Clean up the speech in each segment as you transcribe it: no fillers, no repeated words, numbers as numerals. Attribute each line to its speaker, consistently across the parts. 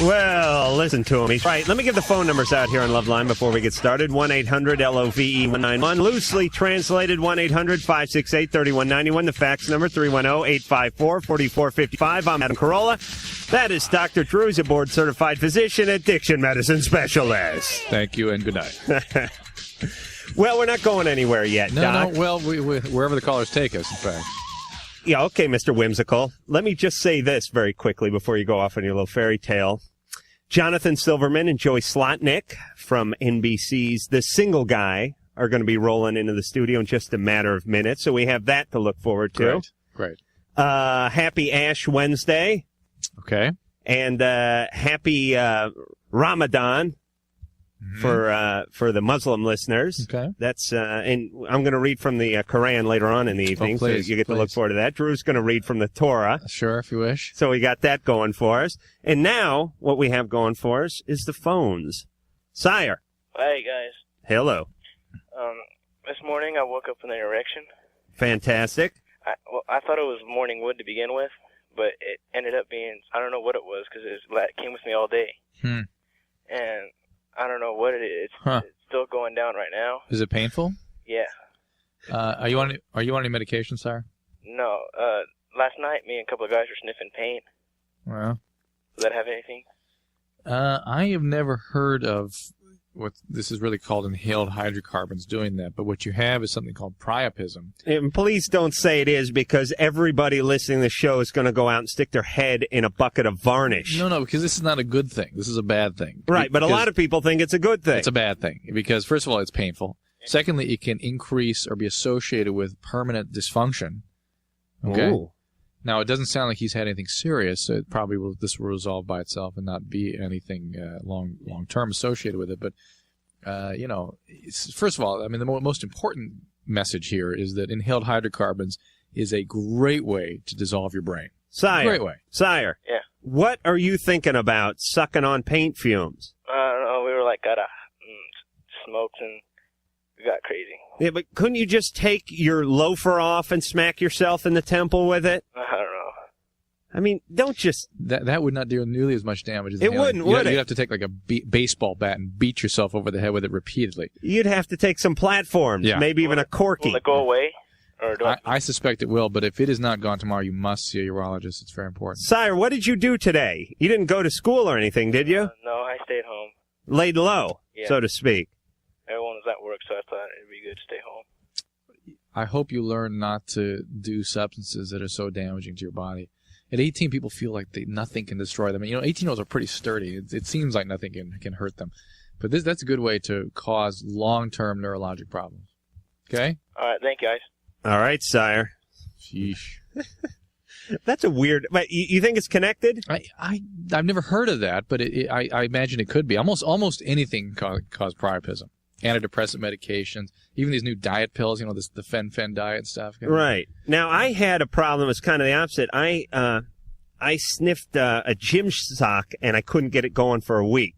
Speaker 1: Well, listen to him. He's right. Let me give the phone numbers out here on Loveline before we get started. 1-800-LOVE-191. Loosely translated, 1-800-568-3191. The fax number, 310-854-4455. I'm Adam Carolla. That is Dr. Drew. He's a board-certified physician, addiction medicine specialist.
Speaker 2: Thank you and good night.
Speaker 1: Well, we're not going anywhere yet, Doc.
Speaker 2: No, well, we wherever the callers take us, in fact.
Speaker 1: Yeah, okay, Mr. Whimsical. Let me just say this very quickly before you go off on your little fairy tale. Jonathan Silverman and Joey Slotnick from NBC's The Single Guy are going to be rolling into the studio in just a matter of minutes, so we have that to look forward to.
Speaker 2: Great.
Speaker 1: Happy Ash Wednesday.
Speaker 2: Okay.
Speaker 1: And happy Ramadan. For the Muslim listeners.
Speaker 2: Okay.
Speaker 1: That's and I'm going to read from the Quran later on in the evening,
Speaker 2: please,
Speaker 1: so you get to look forward to that. Drew's going to read from the Torah.
Speaker 2: Sure, if you wish.
Speaker 1: So we got that going for us. And now what we have going for us is the phones. Sire.
Speaker 3: Hey, guys.
Speaker 1: Hello.
Speaker 3: This morning I woke up with an erection.
Speaker 1: Fantastic.
Speaker 3: I thought it was morning wood to begin with, but it ended up being, I don't know what it was, because it came with me all day. And I don't know what it is. It's still going down right now.
Speaker 2: Is it painful?
Speaker 3: Yeah.
Speaker 2: Are you on any medication, sir?
Speaker 3: No. Last night, me and a couple of guys were sniffing paint.
Speaker 2: Well.
Speaker 3: Does that have anything?
Speaker 2: I have never heard of what this is really called inhaled hydrocarbons doing that, but what you have is something called priapism.
Speaker 1: And please don't say it is, because everybody listening to the show is going to go out and stick their head in a bucket of varnish.
Speaker 2: No, because this is not a good thing. This is a bad thing.
Speaker 1: Right, but a lot of people think it's a good thing.
Speaker 2: It's a bad thing because, first of all, it's painful. Secondly, it can increase or be associated with permanent dysfunction. Okay?
Speaker 1: Ooh.
Speaker 2: Now, it doesn't sound like he's had anything serious, so this will resolve by itself and not be anything long-term associated with it. But, first of all, I mean, the most important message here is that inhaled hydrocarbons is a great way to dissolve your brain.
Speaker 1: Sire.
Speaker 2: Great way.
Speaker 1: Sire.
Speaker 3: Yeah.
Speaker 1: What are you thinking about sucking on paint fumes?
Speaker 3: I don't know. We were got smoked and we got crazy.
Speaker 1: Yeah, but couldn't you just take your loafer off and smack yourself in the temple with it?
Speaker 3: I don't know.
Speaker 1: I mean, don't just...
Speaker 2: That would not do nearly as much damage as
Speaker 1: it wouldn't, would it?
Speaker 2: You'd have to take like a baseball bat and beat yourself over the head with it repeatedly.
Speaker 1: You'd have to take some platforms, maybe even a corky.
Speaker 3: Will it go away? Or
Speaker 2: I suspect it will, but if it is not gone tomorrow, you must see a urologist. It's very important.
Speaker 1: Sire, what did you do today? You didn't go to school or anything, did you?
Speaker 3: No, I stayed home.
Speaker 1: Laid low, so to speak.
Speaker 3: Everyone was at work, so I thought it'd be good to stay home.
Speaker 2: I hope you learn not to do substances that are so damaging to your body. At 18, people feel like nothing can destroy them. And, 18-year-olds are pretty sturdy. It seems like nothing can hurt them. But that's a good way to cause long-term neurologic problems. Okay?
Speaker 3: All right, thank you, guys.
Speaker 1: All right, sire.
Speaker 2: Sheesh.
Speaker 1: That's a weird... But you think it's connected?
Speaker 2: I've never heard of that, but I imagine it could be. Almost anything can cause priapism. Antidepressant medications, even these new diet pills, the fen diet stuff.
Speaker 1: Right. Now, I had a problem. It's kind of the opposite. I sniffed a gym sock, and I couldn't get it going for a week.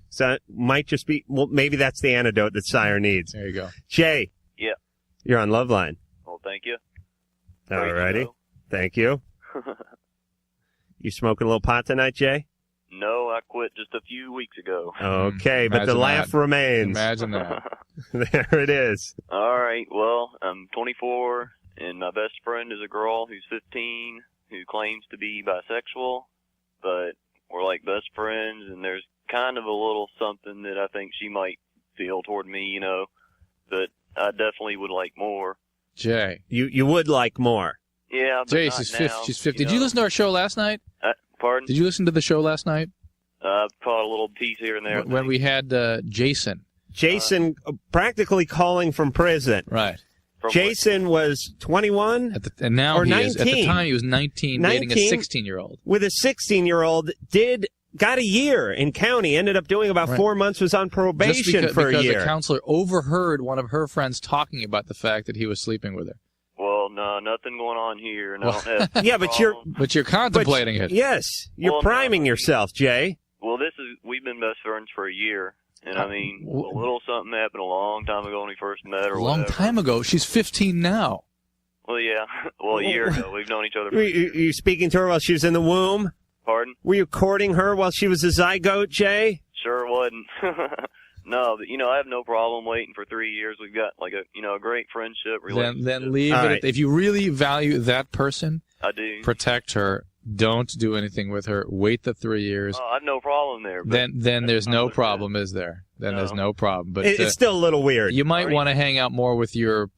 Speaker 1: So it might just be, maybe that's the antidote that Sire needs.
Speaker 2: There you go.
Speaker 1: Jay.
Speaker 4: Yeah.
Speaker 1: You're on Loveline.
Speaker 4: Well, thank you.
Speaker 1: All righty. Thank you. You smoking a little pot tonight, Jay?
Speaker 4: No, I quit just a few weeks ago.
Speaker 1: Okay, but the laugh remains.
Speaker 2: Imagine that.
Speaker 1: There it is.
Speaker 4: All right, well, I'm 24, and my best friend is a girl who's 15 who claims to be bisexual, but we're like best friends, and there's kind of a little something that I think she might feel toward me, but I definitely would like more.
Speaker 2: Jay.
Speaker 1: You would like more.
Speaker 4: Yeah, but
Speaker 2: Jay,
Speaker 4: not
Speaker 2: she's
Speaker 4: now,
Speaker 2: 50. Did you listen to our show last night?
Speaker 4: Pardon?
Speaker 2: Did you listen to the show last night?
Speaker 4: Caught a little piece here and there.
Speaker 2: When we had Jason.
Speaker 1: Jason practically calling from prison.
Speaker 2: Right.
Speaker 1: Jason was 21?
Speaker 2: And now
Speaker 1: or
Speaker 2: he
Speaker 1: 19.
Speaker 2: is. At the time, he was 19 dating a 16-year-old.
Speaker 1: With a 16-year-old, got a year in county, ended up doing about 4 months, was on probation for a year.
Speaker 2: Because the counselor overheard one of her friends talking about the fact that he was sleeping with her.
Speaker 4: Well, no, nothing going on here. And I don't have
Speaker 1: yeah, but
Speaker 2: you're contemplating it.
Speaker 1: Yes, you're priming yourself, Jay.
Speaker 4: Well, we've been best friends for a year, and I mean, a little something happened a long time ago when we first met, or
Speaker 2: a long time ago. She's 15 now.
Speaker 4: Well, yeah, a year ago. We've known each other.
Speaker 1: Were you speaking to her while she was in the womb?
Speaker 4: Pardon?
Speaker 1: Were you courting her while she was a zygote, Jay?
Speaker 4: Sure wasn't. No, but, I have no problem waiting for 3 years. We've got like a great friendship relationship.
Speaker 2: Then leave
Speaker 1: All
Speaker 2: it.
Speaker 1: right.
Speaker 2: If you really value that person,
Speaker 4: I do.
Speaker 2: protect her. Don't do anything with her. Wait the 3 years.
Speaker 4: Oh, I have no problem there. But
Speaker 2: Then there's no problem, is there? Then there's no problem. But
Speaker 1: It's still a little weird.
Speaker 2: you might want to hang out more with your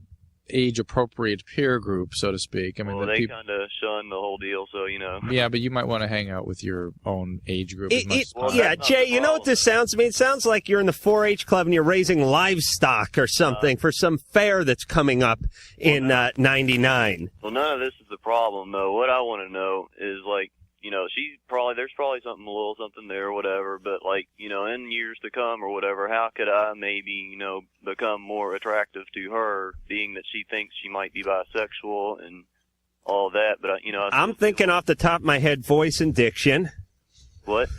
Speaker 2: age-appropriate peer group, so to speak. I mean,
Speaker 4: well,
Speaker 2: the
Speaker 4: they
Speaker 2: people.
Speaker 4: kind of shun the whole deal, so
Speaker 2: Yeah, but you might want to hang out with your own age group as much as possible.
Speaker 1: Yeah,
Speaker 4: that's not
Speaker 1: Jay,
Speaker 4: the
Speaker 1: you know what
Speaker 4: problem.
Speaker 1: this sounds to me? It sounds like you're in the 4-H club and you're raising livestock or something for some fair that's coming up in 99.
Speaker 4: Well, none of this is the problem, though. What I want to know is, like, there's probably a little something there or whatever, but, like, in years to come or whatever, how could I maybe, become more attractive to her, being that she thinks she might be bisexual and all that, but,
Speaker 1: I'm thinking off the top of my head, voice and diction.
Speaker 4: What?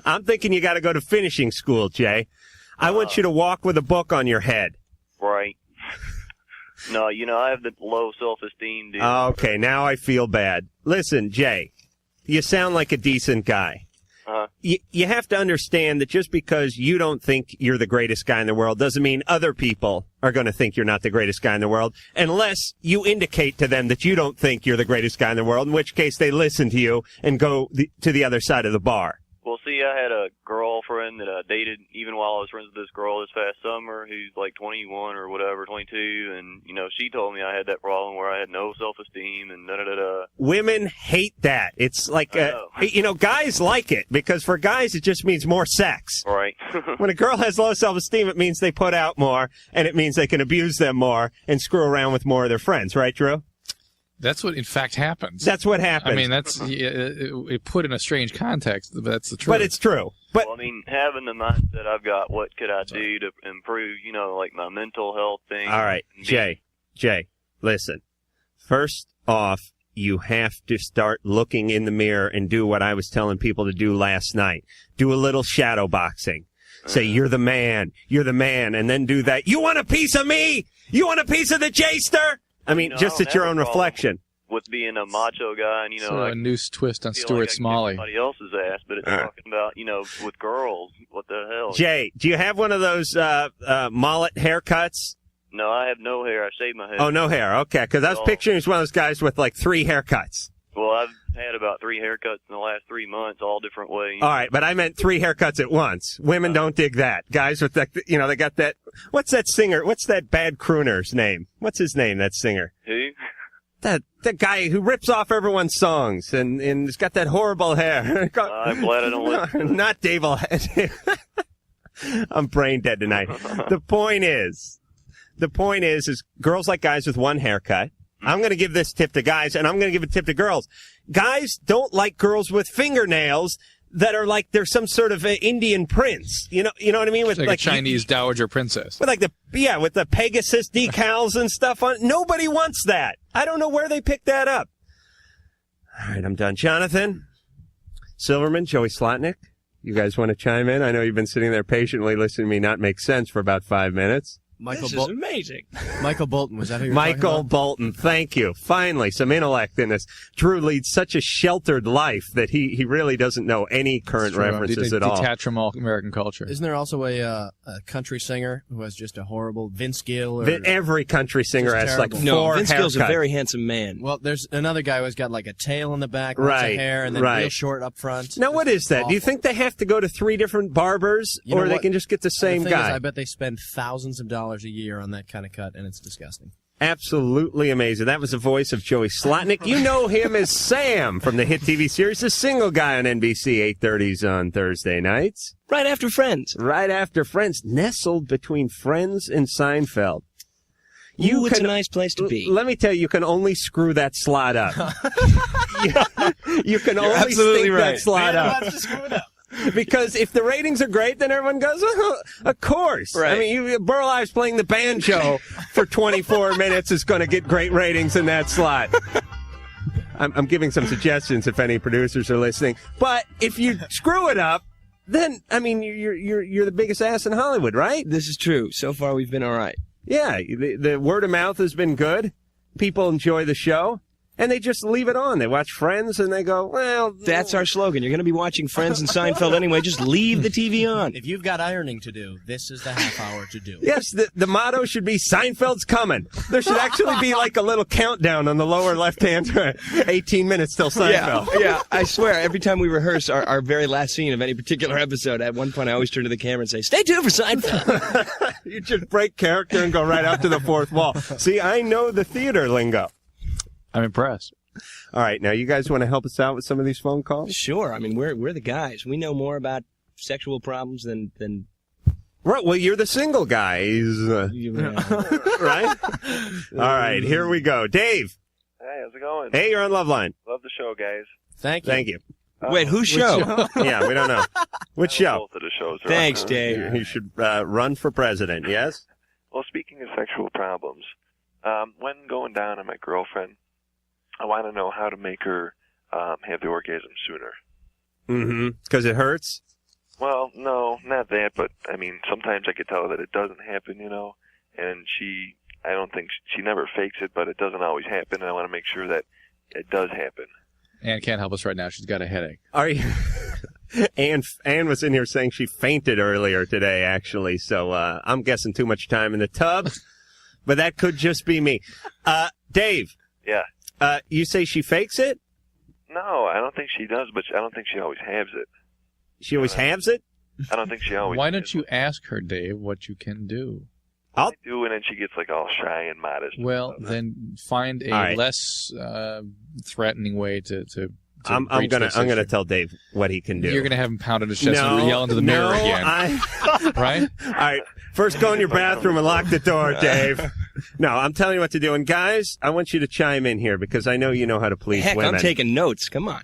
Speaker 1: I'm thinking you got to go to finishing school, Jay. I want you to walk with a book on your head.
Speaker 4: Right. No, I have the low self-esteem, dude.
Speaker 1: Okay, now I feel bad. Listen, Jay, you sound like a decent guy. You have to understand that just because you don't think you're the greatest guy in the world doesn't mean other people are going to think you're not the greatest guy in the world, unless you indicate to them that you don't think you're the greatest guy in the world, in which case they listen to you and go to the other side of the bar.
Speaker 4: Well, see, I had a girlfriend that I dated even while I was friends with this girl this past summer who's like 21 or whatever, 22, and, she told me I had that problem where I had no self-esteem and da-da-da-da.
Speaker 1: Women hate that. It's like, guys like it, because for guys it just means more sex.
Speaker 4: Right.
Speaker 1: When a girl has low self-esteem, it means they put out more, and it means they can abuse them more and screw around with more of their friends. Right, Drew?
Speaker 2: That's what, in fact, happens.
Speaker 1: That's what happens.
Speaker 2: I mean, that's it put in a strange context, but that's the truth.
Speaker 1: But it's true. But
Speaker 4: well, I mean, having the mindset I've got, what could I do to improve, like my mental health thing?
Speaker 1: all right, Jay, listen. First off, you have to start looking in the mirror and do what I was telling people to do last night. Do a little shadow boxing. Say, you're the man, and then do that. You want a piece of me? You want a piece of the Jayster? I mean, just at your own reflection.
Speaker 4: With being a macho guy and,
Speaker 2: a noose twist on
Speaker 4: feel
Speaker 2: Stuart
Speaker 4: like I can
Speaker 2: Smalley.
Speaker 4: kick somebody else's ass, but it's talking about, with girls. What the hell?
Speaker 1: Jay, do you have one of those mullet haircuts?
Speaker 4: No, I have no hair. I shave my head.
Speaker 1: Oh, no hair. Okay, because I was picturing you as one of those guys with like 3 haircuts.
Speaker 4: Well, I've had about 3 haircuts in the last 3 months, all different ways.
Speaker 1: All right, but I meant 3 haircuts at once. Women don't dig that. Guys with that, they got that. What's that singer? What's that bad crooner's name? What's his name, that singer?
Speaker 4: Who?
Speaker 1: That guy who rips off everyone's songs and has got that horrible hair.
Speaker 4: I'm glad I don't listen.
Speaker 1: Not Dave. I'm brain dead tonight. The point is girls like guys with 1 haircut. I'm going to give this tip to guys, and I'm going to give a tip to girls. Guys don't like girls with fingernails that are like they're some sort of Indian prince. You know what I mean? With
Speaker 2: like a Chinese dowager princess.
Speaker 1: With with the Pegasus decals and stuff on. Nobody wants that. I don't know where they picked that up. All right, I'm done. Jonathan, Silverman, Joey Slotnick, you guys want to chime in? I know you've been sitting there patiently listening to me not make sense for about 5 minutes.
Speaker 5: This is amazing. Michael Bolton, was that who you were
Speaker 1: Michael
Speaker 5: talking about?
Speaker 1: Bolton, thank you. Finally, some intellect in this. Drew leads such a sheltered life that he really doesn't know any current references at all.
Speaker 2: Detach from all American culture.
Speaker 5: Isn't there also a country singer who has just a horrible Vince Gill?
Speaker 1: Every country singer has like 4
Speaker 6: No, Vince Gill's a
Speaker 1: haircuts.
Speaker 6: very handsome man.
Speaker 5: Well, there's another guy who's got like a tail in the back, lots of hair, and then real short up front.
Speaker 1: Now, what is that? Do you think they have to go to 3 different barbers, or they can just get the same
Speaker 5: the thing
Speaker 1: guy?
Speaker 5: Is, I bet they spend thousands of dollars a year on that kind of cut, and it's disgusting.
Speaker 1: Absolutely amazing. That was the voice of Joey Slotnick. You know him as Sam from the hit TV series The Single Guy on NBC 8:30s on Thursday nights.
Speaker 6: Right after Friends.
Speaker 1: Right after Friends, nestled between Friends and Seinfeld.
Speaker 6: It's a nice place to be.
Speaker 1: Let me tell you, you can only screw that slot up. you can only
Speaker 6: absolutely
Speaker 1: stink
Speaker 6: right.
Speaker 1: that slot up.
Speaker 5: to screw it up.
Speaker 1: Because if the ratings are great, then everyone goes, oh, of course.
Speaker 6: Right.
Speaker 1: I mean, Burl Ives playing the banjo for 24 minutes is going to get great ratings in that slot. I'm giving some suggestions if any producers are listening. But if you screw it up, then, I mean, you're the biggest ass in Hollywood, right?
Speaker 6: This is true. So far, we've been all right.
Speaker 1: Yeah, the word of mouth has been good. People enjoy the show. And they just leave it on. They watch Friends and they go, well...
Speaker 6: That's our slogan. You're going to be watching Friends and Seinfeld anyway. Just leave the TV on.
Speaker 5: If you've got ironing to do, this is the half hour to do.
Speaker 1: Yes, the motto should be Seinfeld's coming. There should actually be like a little countdown on the lower left-hand 18 minutes till Seinfeld.
Speaker 6: Yeah, I swear, every time we rehearse our very last scene of any particular episode, at one point I always turn to the camera and say, stay tuned for Seinfeld.
Speaker 1: You just break character and go right out to the fourth wall. See, I know the theater lingo.
Speaker 2: I'm impressed.
Speaker 1: All right, now you guys want to help us out with some of these phone calls?
Speaker 6: Sure. I mean, we're the guys. We know more about sexual problems than
Speaker 1: Right. Well, you're the single guys, right? All right, here we go. Dave.
Speaker 7: Hey, how's it going?
Speaker 1: Hey, you're on Loveline.
Speaker 7: Love the show, guys.
Speaker 5: Thank you.
Speaker 1: Thank you.
Speaker 6: Wait, whose show?
Speaker 1: Yeah, we don't know. Which show?
Speaker 7: Both of the shows are
Speaker 6: Thanks,
Speaker 7: on.
Speaker 6: Dave.
Speaker 1: You should run for president, yes?
Speaker 7: Well, speaking of sexual problems, when going down on my girlfriend, I want to know how to make her have the orgasm sooner.
Speaker 1: Mm-hmm. Because it hurts?
Speaker 7: Well, no, not that, but, I mean, sometimes I could tell that it doesn't happen, and I don't think, she never fakes it, but it doesn't always happen, and I want to make sure that it does happen.
Speaker 2: Ann can't help us right now. She's got a headache.
Speaker 1: Are you? Ann was in here saying she fainted earlier today, actually, so I'm guessing too much time in the tub, but that could just be me. Dave.
Speaker 7: Yeah.
Speaker 1: You say she fakes it?
Speaker 7: No, I don't think she does, but I don't think she always halves it.
Speaker 1: She always halves it?
Speaker 7: I don't think she always
Speaker 2: Why don't you ask her, Dave, what you can do?
Speaker 7: I do, and then she gets like all shy and modest.
Speaker 2: Well, then find a less threatening way to
Speaker 1: I'm gonna tell Dave what he can do.
Speaker 2: You're gonna have him pound on his chest and yell into the mirror again. Right?
Speaker 1: All right. First, go in your bathroom and lock the door, Dave. No, I'm telling you what to do. And guys, I want you to chime in here because I know you know how to please
Speaker 6: Heck,
Speaker 1: women.
Speaker 6: I'm taking notes. Come on.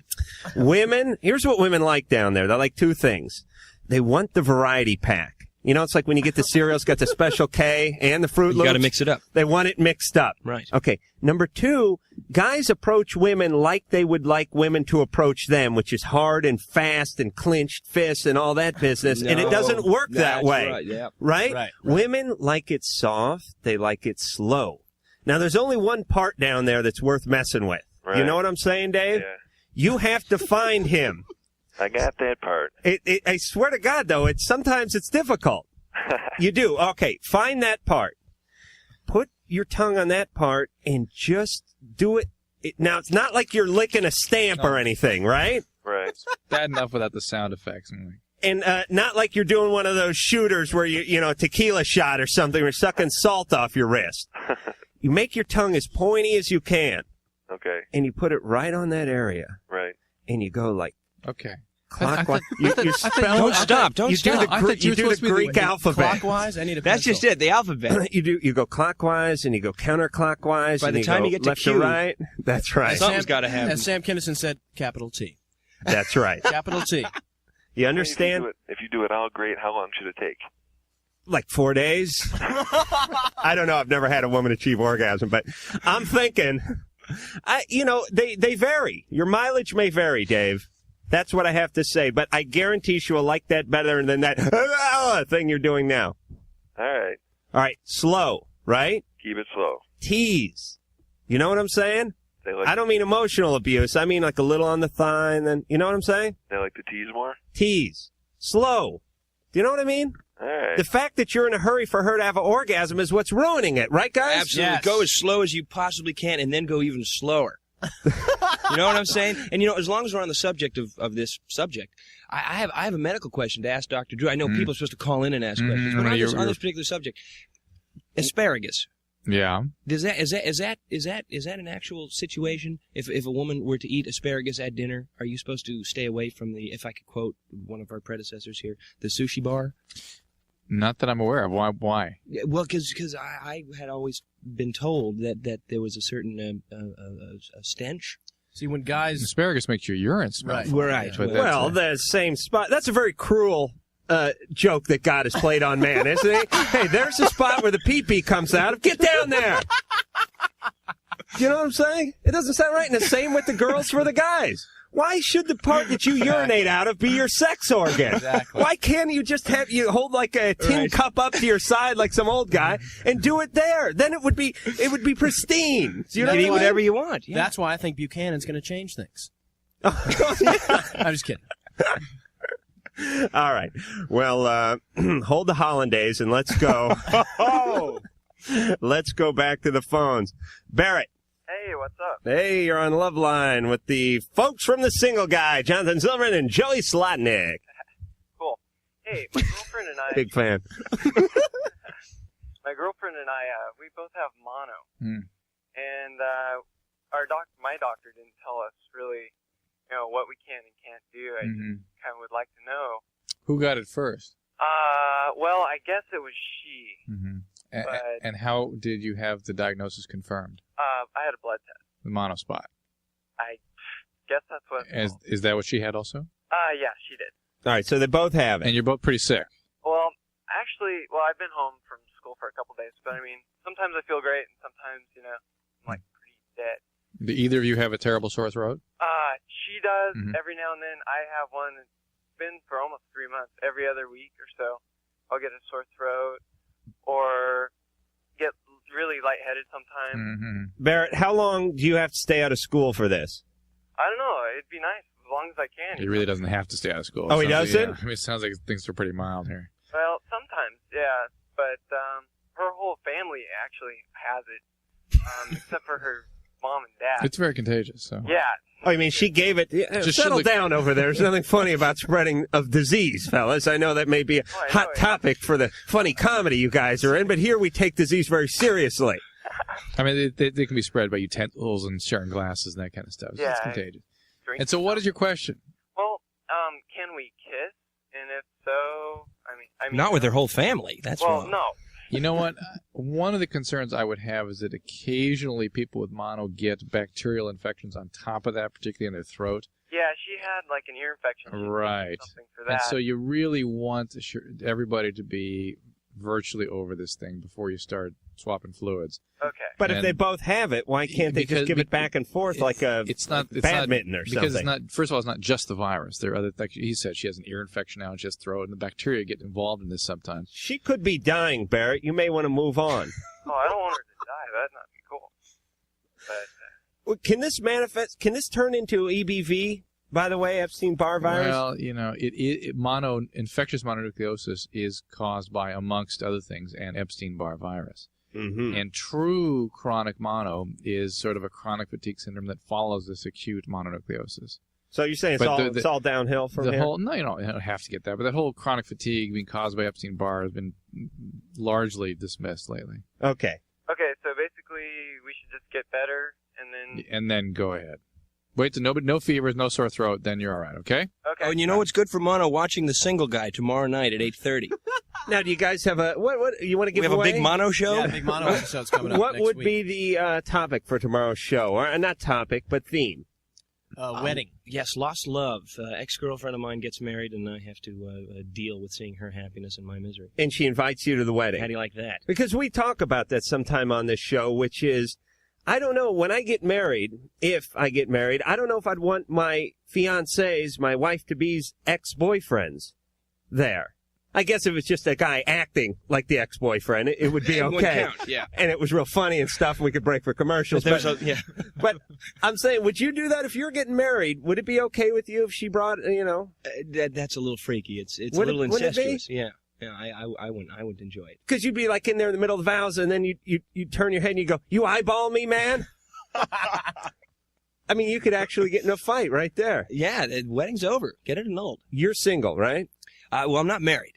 Speaker 1: Women, here's what women like down there. They like two things. They want the variety pack. You know, it's like when you get the cereal, it's got the Special K and the Fruit Loops.
Speaker 6: You got to mix it up.
Speaker 1: They want it mixed up.
Speaker 6: Right.
Speaker 1: Okay. Number two, guys approach women like they would like women to approach them, which is hard and fast and clenched fists and all that business. And it doesn't work that way.
Speaker 6: Right, yeah.
Speaker 1: Right? Women like it soft. They like it slow. Now, there's only one part down there that's worth messing with. Right. You know what I'm saying, Dave?
Speaker 7: Yeah.
Speaker 1: You have to find him.
Speaker 7: I got that part.
Speaker 1: I swear to God, though, sometimes it's difficult. You do. Okay, find that part. Put your tongue on that part and just do it. Now, it's not like you're licking a stamp or anything, right?
Speaker 7: Right.
Speaker 2: It's bad enough without the sound effects.
Speaker 1: And not like you're doing one of those shooters where you know, tequila shot or something, or sucking salt off your wrist. You make your tongue as pointy as you can.
Speaker 7: Okay.
Speaker 1: And you put it right on that area.
Speaker 7: Right.
Speaker 1: And you go like...
Speaker 2: Okay.
Speaker 1: Clockwise.
Speaker 6: Don't stop.
Speaker 1: You do the Greek alphabet.
Speaker 5: Clockwise? I need a
Speaker 6: That's
Speaker 5: pencil.
Speaker 6: just it, the alphabet.
Speaker 1: You go clockwise and you go counterclockwise.
Speaker 6: By the
Speaker 1: and
Speaker 6: time you get to
Speaker 1: left
Speaker 6: Q,
Speaker 1: to right. That's right.
Speaker 6: Something's got to happen.
Speaker 5: As Sam Kinison said, capital T.
Speaker 1: That's right.
Speaker 5: Capital T.
Speaker 1: You understand?
Speaker 7: If you do it all great, how long should it take?
Speaker 1: Like 4 days. I don't know. I've never had a woman achieve orgasm, but I'm thinking, they vary. Your mileage may vary, Dave. That's what I have to say. But I guarantee she will like that better than that thing you're doing now.
Speaker 7: All right.
Speaker 1: All right. Slow, right?
Speaker 7: Keep it slow.
Speaker 1: Tease. You know what I'm saying?
Speaker 7: Like
Speaker 1: I don't mean emotional abuse. I mean like a little on the thigh and then, you know what I'm saying?
Speaker 7: They like to tease more?
Speaker 1: Tease. Slow. Do you know what I mean?
Speaker 7: All right.
Speaker 1: The fact that you're in a hurry for her to have an orgasm is what's ruining it, right, guys?
Speaker 6: Absolutely.
Speaker 5: Yes.
Speaker 6: Go as slow as you possibly can and then go even slower. You know what I'm saying? And, as long as we're on the subject of this subject, I have a medical question to ask Dr. Drew. I know people are supposed to call in and ask questions, but on this particular subject, asparagus.
Speaker 2: Yeah.
Speaker 6: Is that an actual situation? If a woman were to eat asparagus at dinner, are you supposed to stay away from the, if I could quote one of our predecessors here, the sushi bar?
Speaker 2: Not that I'm aware of. Why?
Speaker 6: Well, because I had always been told that there was a certain a stench.
Speaker 5: See, when guys...
Speaker 2: Asparagus makes your urine smell.
Speaker 6: Right.
Speaker 2: Yeah.
Speaker 1: Well, the same spot. That's a very cruel joke that God has played on man, isn't he? Hey, there's the spot where the pee-pee comes out. Get down there! You know what I'm saying? It doesn't sound right. And the same with the girls for the guys. Why should the part that you urinate out of be your sex organ?
Speaker 5: Exactly.
Speaker 1: Why can't you just hold like a tin cup up to your side like some old guy and do it there? Then it would be pristine.
Speaker 6: You can eat whatever you want. Yeah.
Speaker 5: That's why I think Buchanan's going to change things. I'm just kidding.
Speaker 1: All right. Well, hold the hollandaise and let's go. Let's go back to the phones. Barrett.
Speaker 8: Hey, what's up?
Speaker 1: Hey, you're on Loveline with the folks from the Single Guy, Jonathan Silverman and Joey Slotnick.
Speaker 8: Cool. Hey, my girlfriend and I...
Speaker 1: Big fan.
Speaker 8: My girlfriend and I, we both have mono. And my doctor didn't tell us really, what we can and can't do. I just kind of would like to know.
Speaker 2: Who got it first?
Speaker 8: Well, I guess it was she.
Speaker 2: And how did you have the diagnosis confirmed?
Speaker 8: I had a blood test.
Speaker 2: The monospot.
Speaker 8: I guess that's what it's called.
Speaker 2: Is that what she had also?
Speaker 8: Yeah, she did.
Speaker 1: All right, so they both have it.
Speaker 2: And you're both pretty sick.
Speaker 8: Well, actually, I've been home from school for a couple days, but I mean, sometimes I feel great, and sometimes, I'm like pretty dead.
Speaker 2: Do either of you have a terrible sore throat?
Speaker 8: She does. Every now and then I have one. It's been for almost 3 months. Every other week or so, I'll get a sore throat or get really lightheaded sometimes.
Speaker 1: Barrett, how long do you have to stay out of school for this?
Speaker 8: I don't know. It'd be nice as long as I can.
Speaker 2: He really doesn't have to stay out of school.
Speaker 1: Oh, he doesn't?
Speaker 2: I mean, it sounds like things are pretty mild here.
Speaker 8: Well, sometimes, yeah. But her whole family actually has it, except for her mom and dad.
Speaker 2: It's very contagious. So.
Speaker 8: Yeah.
Speaker 1: Oh, I mean, she gave it. Settle down over there. There's nothing funny about spreading of disease, fellas. I know that may be a hot topic for the funny comedy you guys are in, but here we take disease very seriously.
Speaker 2: I mean, they can be spread by utensils and sharing glasses and that kind of stuff.
Speaker 8: Yeah,
Speaker 2: it's contagious. And so what is your question?
Speaker 8: Well, can we kiss? And if so, I mean
Speaker 6: not with their whole family. That's wrong.
Speaker 8: Well, no.
Speaker 2: You know what? One of the concerns I would have is that occasionally people with mono get bacterial infections on top of that, particularly in their throat.
Speaker 8: Yeah, she had like an ear infection.
Speaker 2: Right.
Speaker 8: Something for that.
Speaker 2: And so you really want everybody to be virtually over this thing before you start swapping fluids.
Speaker 8: Okay.
Speaker 1: But if they both have it, why can't they just give it back and forth like a badminton or something?
Speaker 2: Because it's not. First of all, it's not just the virus. There are other. Like he said, she has an ear infection now, and she has throat, and the bacteria get involved in this sometimes.
Speaker 1: She could be dying, Barrett. You may want to move on.
Speaker 8: Oh, I don't want her to die. That'd not be cool. But
Speaker 1: can this manifest? Can this turn into EBV? By the way, Epstein-Barr virus.
Speaker 2: Well, infectious mononucleosis is caused by, amongst other things, an Epstein-Barr virus. And true chronic mono is sort of a chronic fatigue syndrome that follows this acute mononucleosis.
Speaker 1: So you're saying it's all downhill from here?
Speaker 2: No, you don't have to get that. But that whole chronic fatigue being caused by Epstein-Barr has been largely dismissed lately.
Speaker 1: Okay.
Speaker 8: Okay, so basically we should just get better
Speaker 2: and then go ahead. Wait till no fevers, no sore throat, then you're all right, okay?
Speaker 8: Okay.
Speaker 6: Oh, and you know what's good for mono? Watching The Single Guy tomorrow night at 8:30.
Speaker 1: Now, do you guys have what you want to give away?
Speaker 6: We have a big mono show?
Speaker 5: Yeah, big mono episode's coming up
Speaker 1: What
Speaker 5: next
Speaker 1: would
Speaker 5: week.
Speaker 1: be the topic for tomorrow's show? Or not topic, but theme.
Speaker 5: Wedding.
Speaker 6: Yes, lost love. Ex-girlfriend of mine gets married, and I have to deal with seeing her happiness and my misery.
Speaker 1: And she invites you to the wedding.
Speaker 6: How do you like that?
Speaker 1: Because we talk about that sometime on this show, which is, I don't know, when I get married, if I get married, I don't know if I'd want my fiancés, my wife-to-be's ex-boyfriends there. I guess if it's just a guy acting like the ex-boyfriend, it would be okay.
Speaker 6: It would count, yeah.
Speaker 1: And it was real funny and stuff, and we could break for commercials. But I'm saying, would you do that if you were getting married? Would it be okay with you if she brought,
Speaker 6: That's a little freaky. It's a little incestuous. Yeah. Yeah, I wouldn't enjoy it.
Speaker 1: Because you'd be like in there in the middle of the vows, and then you turn your head and you go, "You eyeball me, man." I mean, you could actually get in a fight right there.
Speaker 6: Yeah, the wedding's over. Get it annulled.
Speaker 1: You're single, right?
Speaker 6: Well, I'm not married.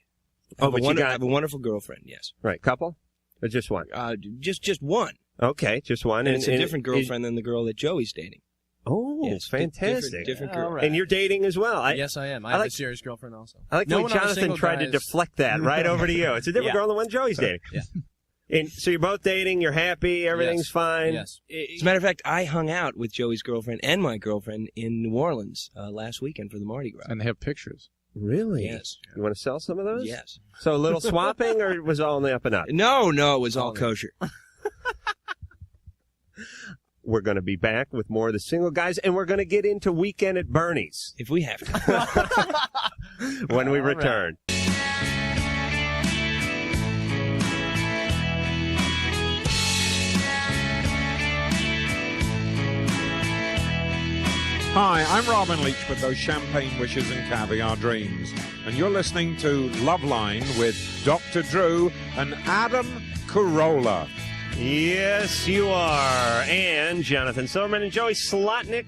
Speaker 6: I have a wonderful girlfriend. Yes.
Speaker 1: Right, couple, or just one?
Speaker 6: Just one.
Speaker 1: Okay, just one.
Speaker 6: And it's a different girlfriend than the girl that Joey's dating.
Speaker 1: Oh,
Speaker 6: yes,
Speaker 1: fantastic!
Speaker 6: Different girl.
Speaker 1: Right. And you're dating as well.
Speaker 5: Yes, I am. I have a serious girlfriend also.
Speaker 1: I like the way Jonathan tried to deflect that right over to you. It's a different girl than the one Joey's dating.
Speaker 5: Yeah.
Speaker 1: And so you're both dating. You're happy. Everything's fine.
Speaker 5: Yes.
Speaker 6: As a matter of fact, I hung out with Joey's girlfriend and my girlfriend in New Orleans last weekend for the Mardi Gras.
Speaker 2: And they have pictures.
Speaker 1: Really?
Speaker 6: Yes.
Speaker 1: You want to sell some of those?
Speaker 6: Yes.
Speaker 1: So a little swapping, or was it all on the up and up?
Speaker 6: No, it was all kosher.
Speaker 1: we're going to be back with more of the single guys, and we're going to get into Weekend at Bernie's.
Speaker 6: If we have to.
Speaker 1: When we return.
Speaker 9: Hi, I'm Robin Leach with those champagne wishes and caviar dreams. And you're listening to Loveline with Dr. Drew and Adam Carolla.
Speaker 1: Yes, you are. And Jonathan Silverman and Joey Slotnick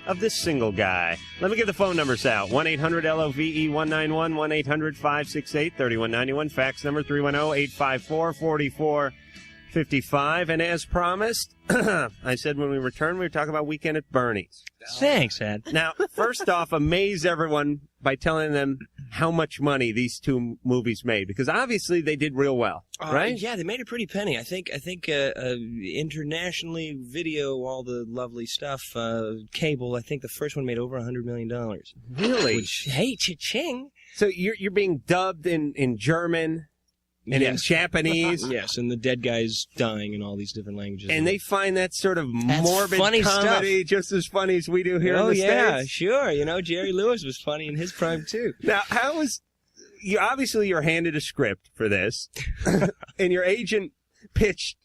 Speaker 1: of This Single Guy. Let me give the phone numbers out. 1-800-LOVE-191, 1-800-568-3191. Fax number 310-854-4455. And as promised, I said when we return, we were talking about Weekend at Bernie's.
Speaker 6: Thanks, Ed.
Speaker 1: Now, first off, amaze everyone by telling them how much money these two movies made, because obviously they did real well, right?
Speaker 6: Yeah, they made a pretty penny. I think internationally, video, all the lovely stuff, cable. I think the first one made over $100 million.
Speaker 1: Really?
Speaker 6: Which, hey, cha-ching!
Speaker 1: So you're being dubbed in German. And in Japanese.
Speaker 6: Yes, and the dead guy's dying in all these different languages.
Speaker 1: And they find that sort of morbid
Speaker 6: funny
Speaker 1: comedy
Speaker 6: stuff.
Speaker 1: just as funny as we do here in the States.
Speaker 6: Oh, yeah, sure. You know, Jerry Lewis was funny in his prime, too.
Speaker 1: Now, obviously you're handed a script for this, and your agent pitched,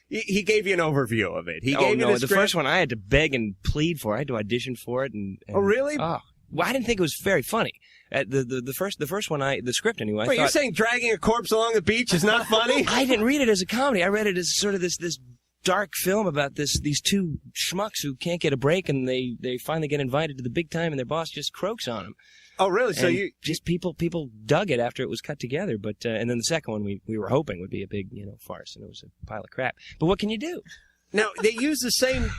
Speaker 1: he gave you an overview of it. He gave you the script.
Speaker 6: The first one I had to beg and plead for. I had to audition for it. And
Speaker 1: oh, really?
Speaker 6: Oh, well, I didn't think it was very funny. The first one, the script anyway.
Speaker 1: Wait, you're saying dragging a corpse along the beach is not funny?
Speaker 6: I didn't read it as a comedy. I read it as sort of this dark film about these two schmucks who can't get a break, and they finally get invited to the big time, and their boss just croaks on them.
Speaker 1: Oh, really? So
Speaker 6: and people dug it after it was cut together, but and then the second one we were hoping would be a big farce, and it was a pile of crap. But what can you do?
Speaker 1: Now they used the same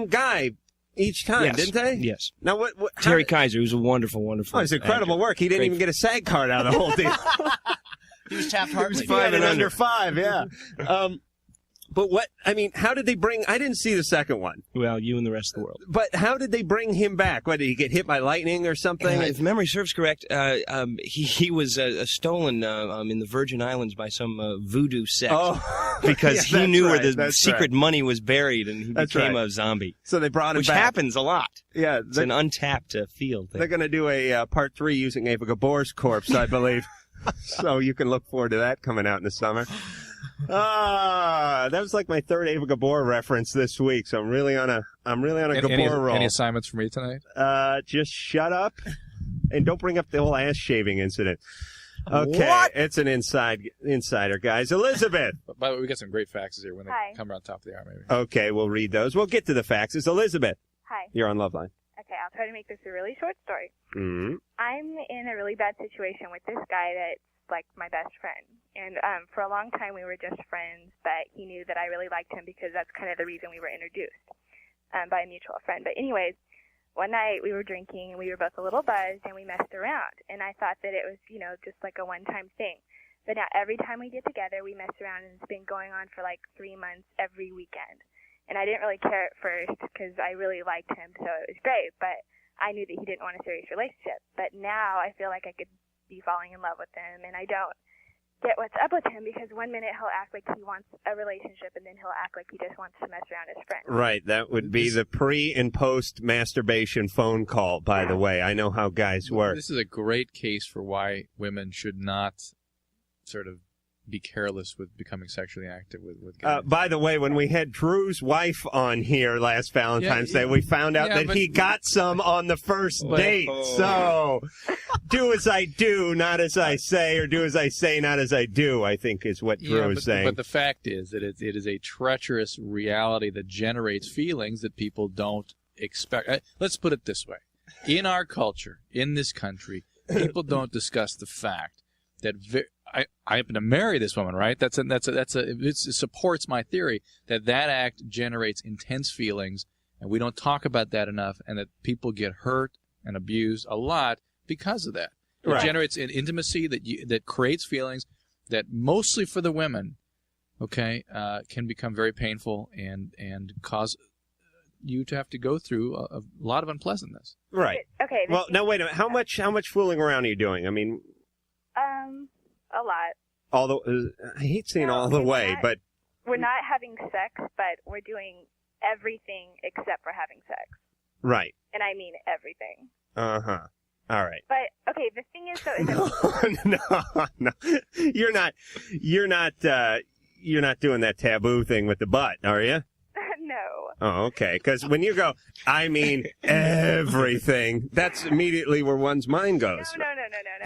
Speaker 1: guy each time, didn't they?
Speaker 6: Yes.
Speaker 1: Now, what
Speaker 6: Terry Kaiser, who's a wonderful.
Speaker 1: Oh, it's incredible work. He didn't even get a SAG card out of the whole deal.
Speaker 5: He was Taft-Hartley.
Speaker 1: He was 5 and under 5, yeah. But how did they bring, I didn't see the second one.
Speaker 6: Well, you and the rest of the world.
Speaker 1: But how did they bring him back? What, did he get hit by lightning or something?
Speaker 6: If memory serves correct, he was stolen in the Virgin Islands by some voodoo sect.
Speaker 1: Oh,
Speaker 6: because he knew where the secret money was buried, and he became a zombie.
Speaker 1: So they brought him
Speaker 6: back. Which happens a lot. Yeah. It's an untapped field thing.
Speaker 1: They're going to do a part 3 using Ava Gabor's corpse, I believe. So you can look forward to that coming out in the summer. That was like my third Ava Gabor reference this week, so I'm really on a Gabor roll.
Speaker 2: Any assignments for me tonight?
Speaker 1: Just shut up and don't bring up the whole ass shaving incident. Okay,
Speaker 6: what?
Speaker 1: It's an insider, guys. Elizabeth.
Speaker 2: By the way, we got some great faxes here when they come around top of the hour, maybe.
Speaker 1: Okay, we'll read those. We'll get to the faxes. Elizabeth.
Speaker 10: Hi.
Speaker 1: You're on Loveline.
Speaker 10: Okay, I'll try to make this a really short story.
Speaker 1: Mm-hmm.
Speaker 10: I'm in a really bad situation with this guy that's like my best friend. And for a long time we were just friends, but he knew that I really liked him because that's kind of the reason we were introduced by a mutual friend. But anyways, one night we were drinking and we were both a little buzzed and we messed around. And I thought that it was, just like a one-time thing. But now every time we get together, we mess around, and it's been going on for like 3 months every weekend. And I didn't really care at first because I really liked him, so it was great. But I knew that he didn't want a serious relationship. But now I feel like I could be falling in love with him, and I don't get what's up with him because one minute he'll act like he wants a relationship, and then he'll act like he just wants to mess around his friends.
Speaker 1: Right, that would be the pre and post masturbation phone call, by the way. I know how guys work.
Speaker 2: This is a great case for why women should not sort of be careless with becoming sexually active with guys.
Speaker 1: By the way, when we had Drew's wife on here last Valentine's Day, we found out that he got some on the first date. So, do as I do, not as I say, or do as I say, not as I do, I think is what Drew is saying.
Speaker 2: But the fact is that it is a treacherous reality that generates feelings that people don't expect. Let's put it this way. In our culture, in this country, people don't discuss the fact that I happen to marry this woman, right? It supports my theory that act generates intense feelings, and we don't talk about that enough, and that people get hurt and abused a lot because of that. It generates an intimacy that creates feelings that mostly for the women, can become very painful and cause you to have to go through a lot of unpleasantness.
Speaker 1: Right.
Speaker 10: Okay.
Speaker 1: Well, now wait a minute. How much fooling around are you doing? I mean,
Speaker 10: a lot.
Speaker 1: I hate saying all the way, but
Speaker 10: we're not having sex, but we're doing everything except for having sex.
Speaker 1: Right.
Speaker 10: And I mean everything.
Speaker 1: Uh-huh. All right.
Speaker 10: But, okay, the thing is, though, is that...
Speaker 1: No. You're not doing that taboo thing with the butt, are you?
Speaker 10: No.
Speaker 1: Oh, okay. Because when you go, I mean everything, that's immediately where one's mind goes.
Speaker 10: No.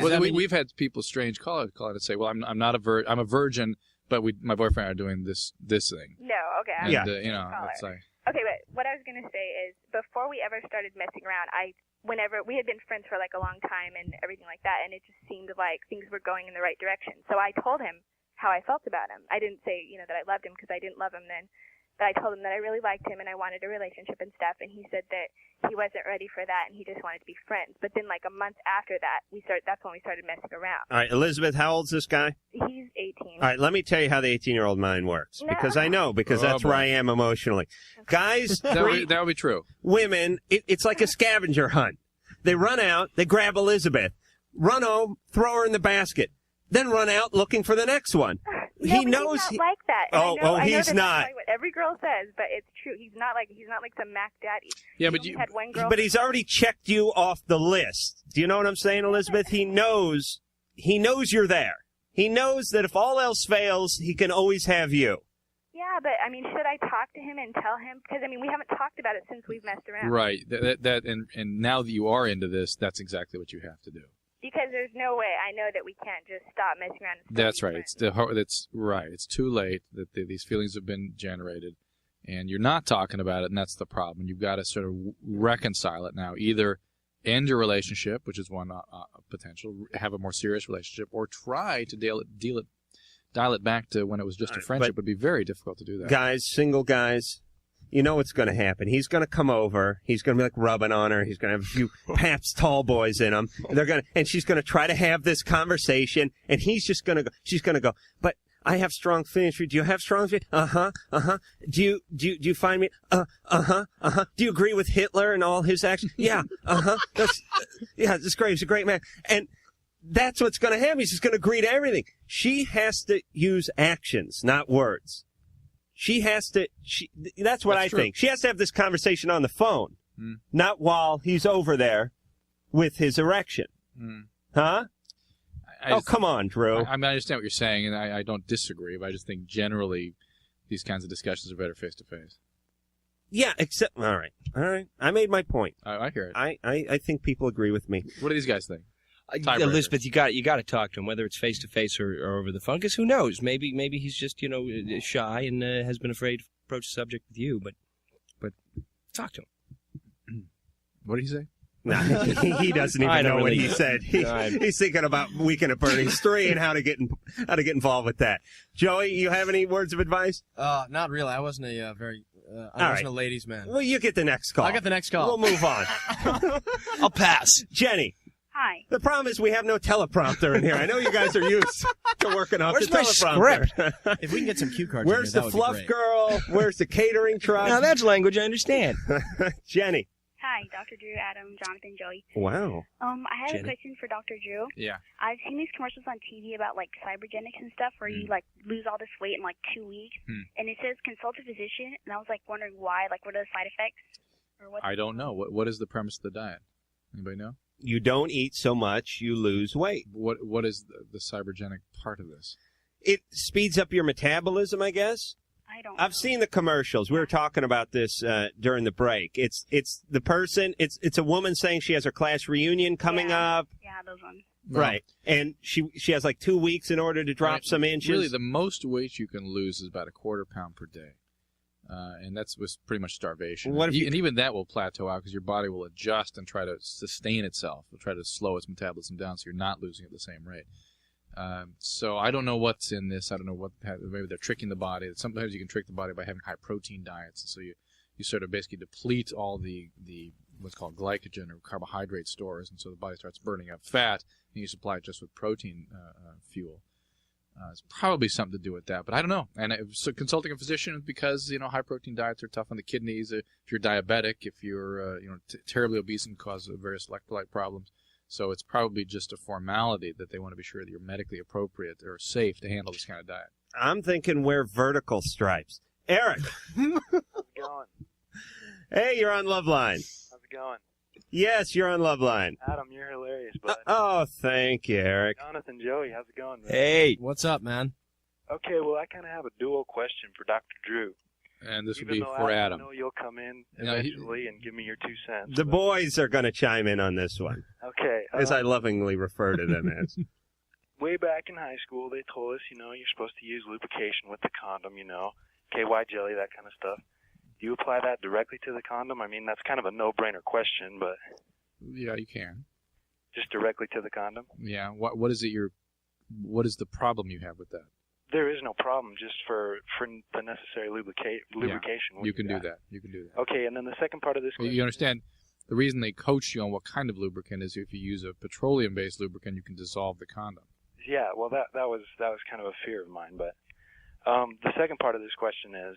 Speaker 2: Well, we've had people strange call it and say, well, I'm not I'm a virgin, but my boyfriend and I are doing this thing.
Speaker 10: No, okay.
Speaker 2: And,
Speaker 1: yeah.
Speaker 2: It's like...
Speaker 10: Okay, but what I was going to say is, before we ever started messing around, whenever we had been friends for like a long time and everything like that, and it just seemed like things were going in the right direction. So I told him how I felt about him. I didn't say, that I loved him because I didn't love him then. But I told him that I really liked him and I wanted a relationship and stuff, and he said that he wasn't ready for that and he just wanted to be friends. But then like a month after that, that's when we started messing around.
Speaker 1: All right, Elizabeth, how old's this guy?
Speaker 10: He's 18.
Speaker 1: All right, let me tell you how the 18-year-old mind works.
Speaker 10: No.
Speaker 1: Because I know, that's where I am emotionally. Guys,
Speaker 2: that would be true.
Speaker 1: Women, it's like a scavenger hunt. They run out, they grab Elizabeth, run home, throw her in the basket, then run out looking for the next one. He knows
Speaker 10: he's not like that. And
Speaker 1: I know
Speaker 10: he's
Speaker 1: not.
Speaker 10: That's like what every girl says, but it's true. He's not like some Mac daddy.
Speaker 2: Yeah,
Speaker 10: had one girl.
Speaker 1: But he's already checked you off the list. Do you know what I'm saying, Elizabeth? He knows you're there. He knows that if all else fails, he can always have you.
Speaker 10: Yeah, but I mean, should I talk to him and tell him? Because I mean, we haven't talked about it since we've messed around.
Speaker 2: Right. And now that you are into this, that's exactly what you have to do.
Speaker 10: Because there's no way I know that we can't just stop messing around. And
Speaker 2: That's right. It's right. It's too late that these feelings have been generated, and you're not talking about it, and that's the problem. You've got to sort of reconcile it now. Either end your relationship, which is one potential, have a more serious relationship, or try to dial it back to when it was just a friendship. It would be very difficult to do that.
Speaker 1: Guys, single guys, you know what's going to happen. He's going to come over. He's going to be like rubbing on her. He's going to have a few Pabst tall boys in him. And she's going to try to have this conversation. And she's going to go, but I have strong feelings for you. Do you have strong feelings? Do you find me? Do you agree with Hitler and all his actions? Yeah. That's great. He's a great man. And that's what's going to happen. He's just going to agree to everything. She has to use actions, not words. That's what I think. She has to have this conversation on the phone, not while he's over there with his erection. Huh? Come on, Drew.
Speaker 2: I understand what you're saying, and I don't disagree, but I just think generally these kinds of discussions are better face-to-face.
Speaker 1: Yeah, all right. I made my point.
Speaker 2: I hear it.
Speaker 1: I think people agree with me.
Speaker 2: What do these guys think?
Speaker 6: Elizabeth, you got to talk to him, whether it's face to face or over the phone. Because who knows? Maybe he's just shy and has been afraid to approach the subject with you. But talk to him.
Speaker 2: What did he say?
Speaker 1: No, he doesn't even know what he said. He's thinking about Weekend at Bernie's 3 and how to get involved with that. Joey, you have any words of advice?
Speaker 5: Not really. I wasn't a a ladies' man.
Speaker 1: Well, you get the next call.
Speaker 5: I'll get the next call.
Speaker 1: We'll move on.
Speaker 6: I'll pass.
Speaker 1: Jenny.
Speaker 10: Hi.
Speaker 1: The problem is we have no teleprompter in here. I know you guys are used to working off the teleprompter.
Speaker 5: Script? If we can get some cue cards.
Speaker 1: Where's the fluff girl? Where's the catering truck?
Speaker 6: Now that's language I understand.
Speaker 1: Jenny.
Speaker 10: Hi, Dr. Drew, Adam, Jonathan, Joey.
Speaker 1: Wow.
Speaker 10: I have a question for Dr. Drew.
Speaker 2: Yeah.
Speaker 10: I've seen these commercials on TV about like cybergenics and stuff where you like lose all this weight in like 2 weeks, and it says consult a physician, and I was like wondering why, like what are the side effects?
Speaker 2: I don't know. What is the premise of the diet? Anybody know?
Speaker 1: You don't eat so much, you lose weight.
Speaker 2: What is the cybergenic part of this?
Speaker 1: It speeds up your metabolism, I guess. I've seen the commercials. We were talking about this during the break. It's the person. It's a woman saying she has her class reunion coming up.
Speaker 10: Yeah, those ones.
Speaker 1: Right, and she has like 2 weeks in order to drop some inches.
Speaker 2: Really, the most weight you can lose is about a quarter pound per day. And that's was pretty much starvation. And even that will plateau out because your body will adjust and try to sustain itself. It'll try to slow its metabolism down so you're not losing at the same rate. So I don't know what's in this. I don't know maybe they're tricking the body. Sometimes you can trick the body by having high protein diets. And so you sort of basically deplete all the what's called glycogen or carbohydrate stores. And so the body starts burning up fat and you supply it just with protein fuel. It's probably something to do with that, but I don't know. And so consulting a physician because high protein diets are tough on the kidneys. If you're diabetic, if you're terribly obese and cause various electrolyte problems, so it's probably just a formality that they want to be sure that you're medically appropriate or safe to handle this kind of diet.
Speaker 1: I'm thinking wear vertical stripes. Eric.
Speaker 11: How's it going?
Speaker 1: Hey, you're on Loveline.
Speaker 11: How's it going?
Speaker 1: Yes, you're on Loveline.
Speaker 11: Adam, you're hilarious, bud.
Speaker 1: Oh, thank you, Eric.
Speaker 11: Jonathan, Joey, how's it going, man?
Speaker 6: Hey.
Speaker 5: What's up, man?
Speaker 11: Okay, well, I kind of have a dual question for Dr. Drew.
Speaker 2: And this
Speaker 11: Even
Speaker 2: will be
Speaker 11: though
Speaker 2: for
Speaker 11: Adam.
Speaker 2: Adam.
Speaker 11: I know you'll come in
Speaker 2: No,
Speaker 11: eventually and give me your 2 cents.
Speaker 1: The boys are going to chime in on this one.
Speaker 11: Okay.
Speaker 1: As I lovingly refer to them as.
Speaker 11: Way back in high school, they told us, you're supposed to use lubrication with the condom, KY jelly, that kind of stuff. Do you apply that directly to the condom? I mean, that's kind of a no-brainer question, but
Speaker 2: Yeah, you can.
Speaker 11: just directly to the condom?
Speaker 2: Yeah. What is the problem you have with that?
Speaker 11: There is no problem, just for the necessary lubrication.
Speaker 2: Yeah, you can do that. You can do that.
Speaker 11: Okay, and then the second part of this question.
Speaker 2: You understand, the reason they coach you on what kind of lubricant is if you use a petroleum-based lubricant, you can dissolve the condom.
Speaker 11: Yeah, well, that was kind of a fear of mine, but the second part of this question is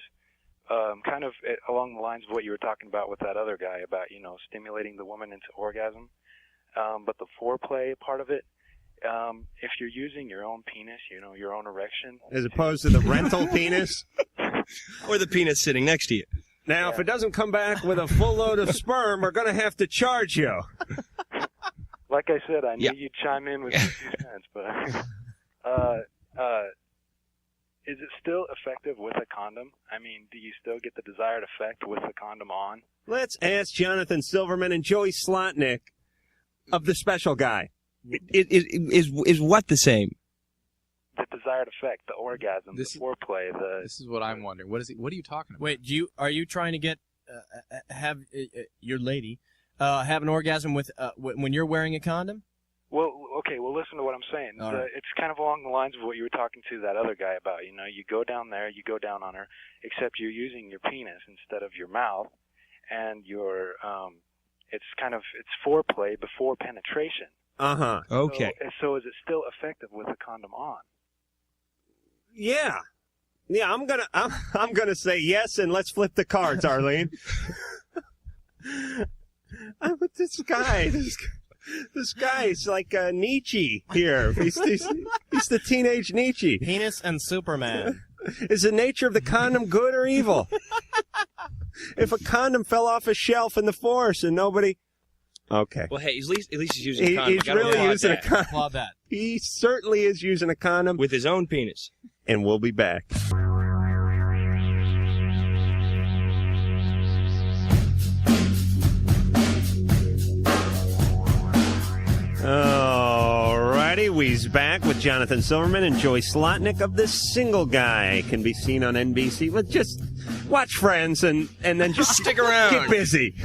Speaker 11: kind of along the lines of what you were talking about with that other guy about stimulating the woman into orgasm, but the foreplay part of it. If you're using your own penis, your own erection,
Speaker 1: As opposed to the rental penis?
Speaker 6: Or the penis sitting next to you.
Speaker 1: Now, if it doesn't come back with a full load of sperm, we're going to have to charge you.
Speaker 11: like I said, I knew you'd chime in with your 2 cents, but is it still effective with a condom? I mean, do you still get the desired effect with the condom on?
Speaker 1: Let's ask Jonathan Silverman and Joey Slotnick of the special guy.
Speaker 6: Is what the same?
Speaker 11: The desired effect, the orgasm, the foreplay,
Speaker 2: This is what I'm wondering. What are you talking about?
Speaker 5: Wait, are you trying to get have your lady have an orgasm with when you're wearing a condom?
Speaker 11: Well, okay. Well, listen to what I'm saying. It's kind of along the lines of what you were talking to that other guy about. You go down there, you go down on her, except you're using your penis instead of your mouth, and it's foreplay before penetration.
Speaker 1: Uh-huh.
Speaker 6: Okay.
Speaker 11: So is it still effective with a condom on?
Speaker 1: Yeah. Yeah, I'm gonna say yes, and let's flip the cards, Arlene. But this guy's like Nietzsche here. He's the teenage Nietzsche.
Speaker 5: Penis and Superman.
Speaker 1: Is the nature of the condom good or evil? If a condom fell off a shelf in the forest and nobody... Okay.
Speaker 6: Well, hey, at least he's using a condom.
Speaker 1: He's really using a condom.
Speaker 5: Applaud that.
Speaker 1: He certainly is using a condom.
Speaker 6: With his own penis.
Speaker 1: And we'll be back. Alrighty, we's back with Jonathan Silverman and Joey Slotnick of The Single Guy. Can be seen on NBC. Well, just watch Friends and then just
Speaker 6: stick around.
Speaker 1: Get busy.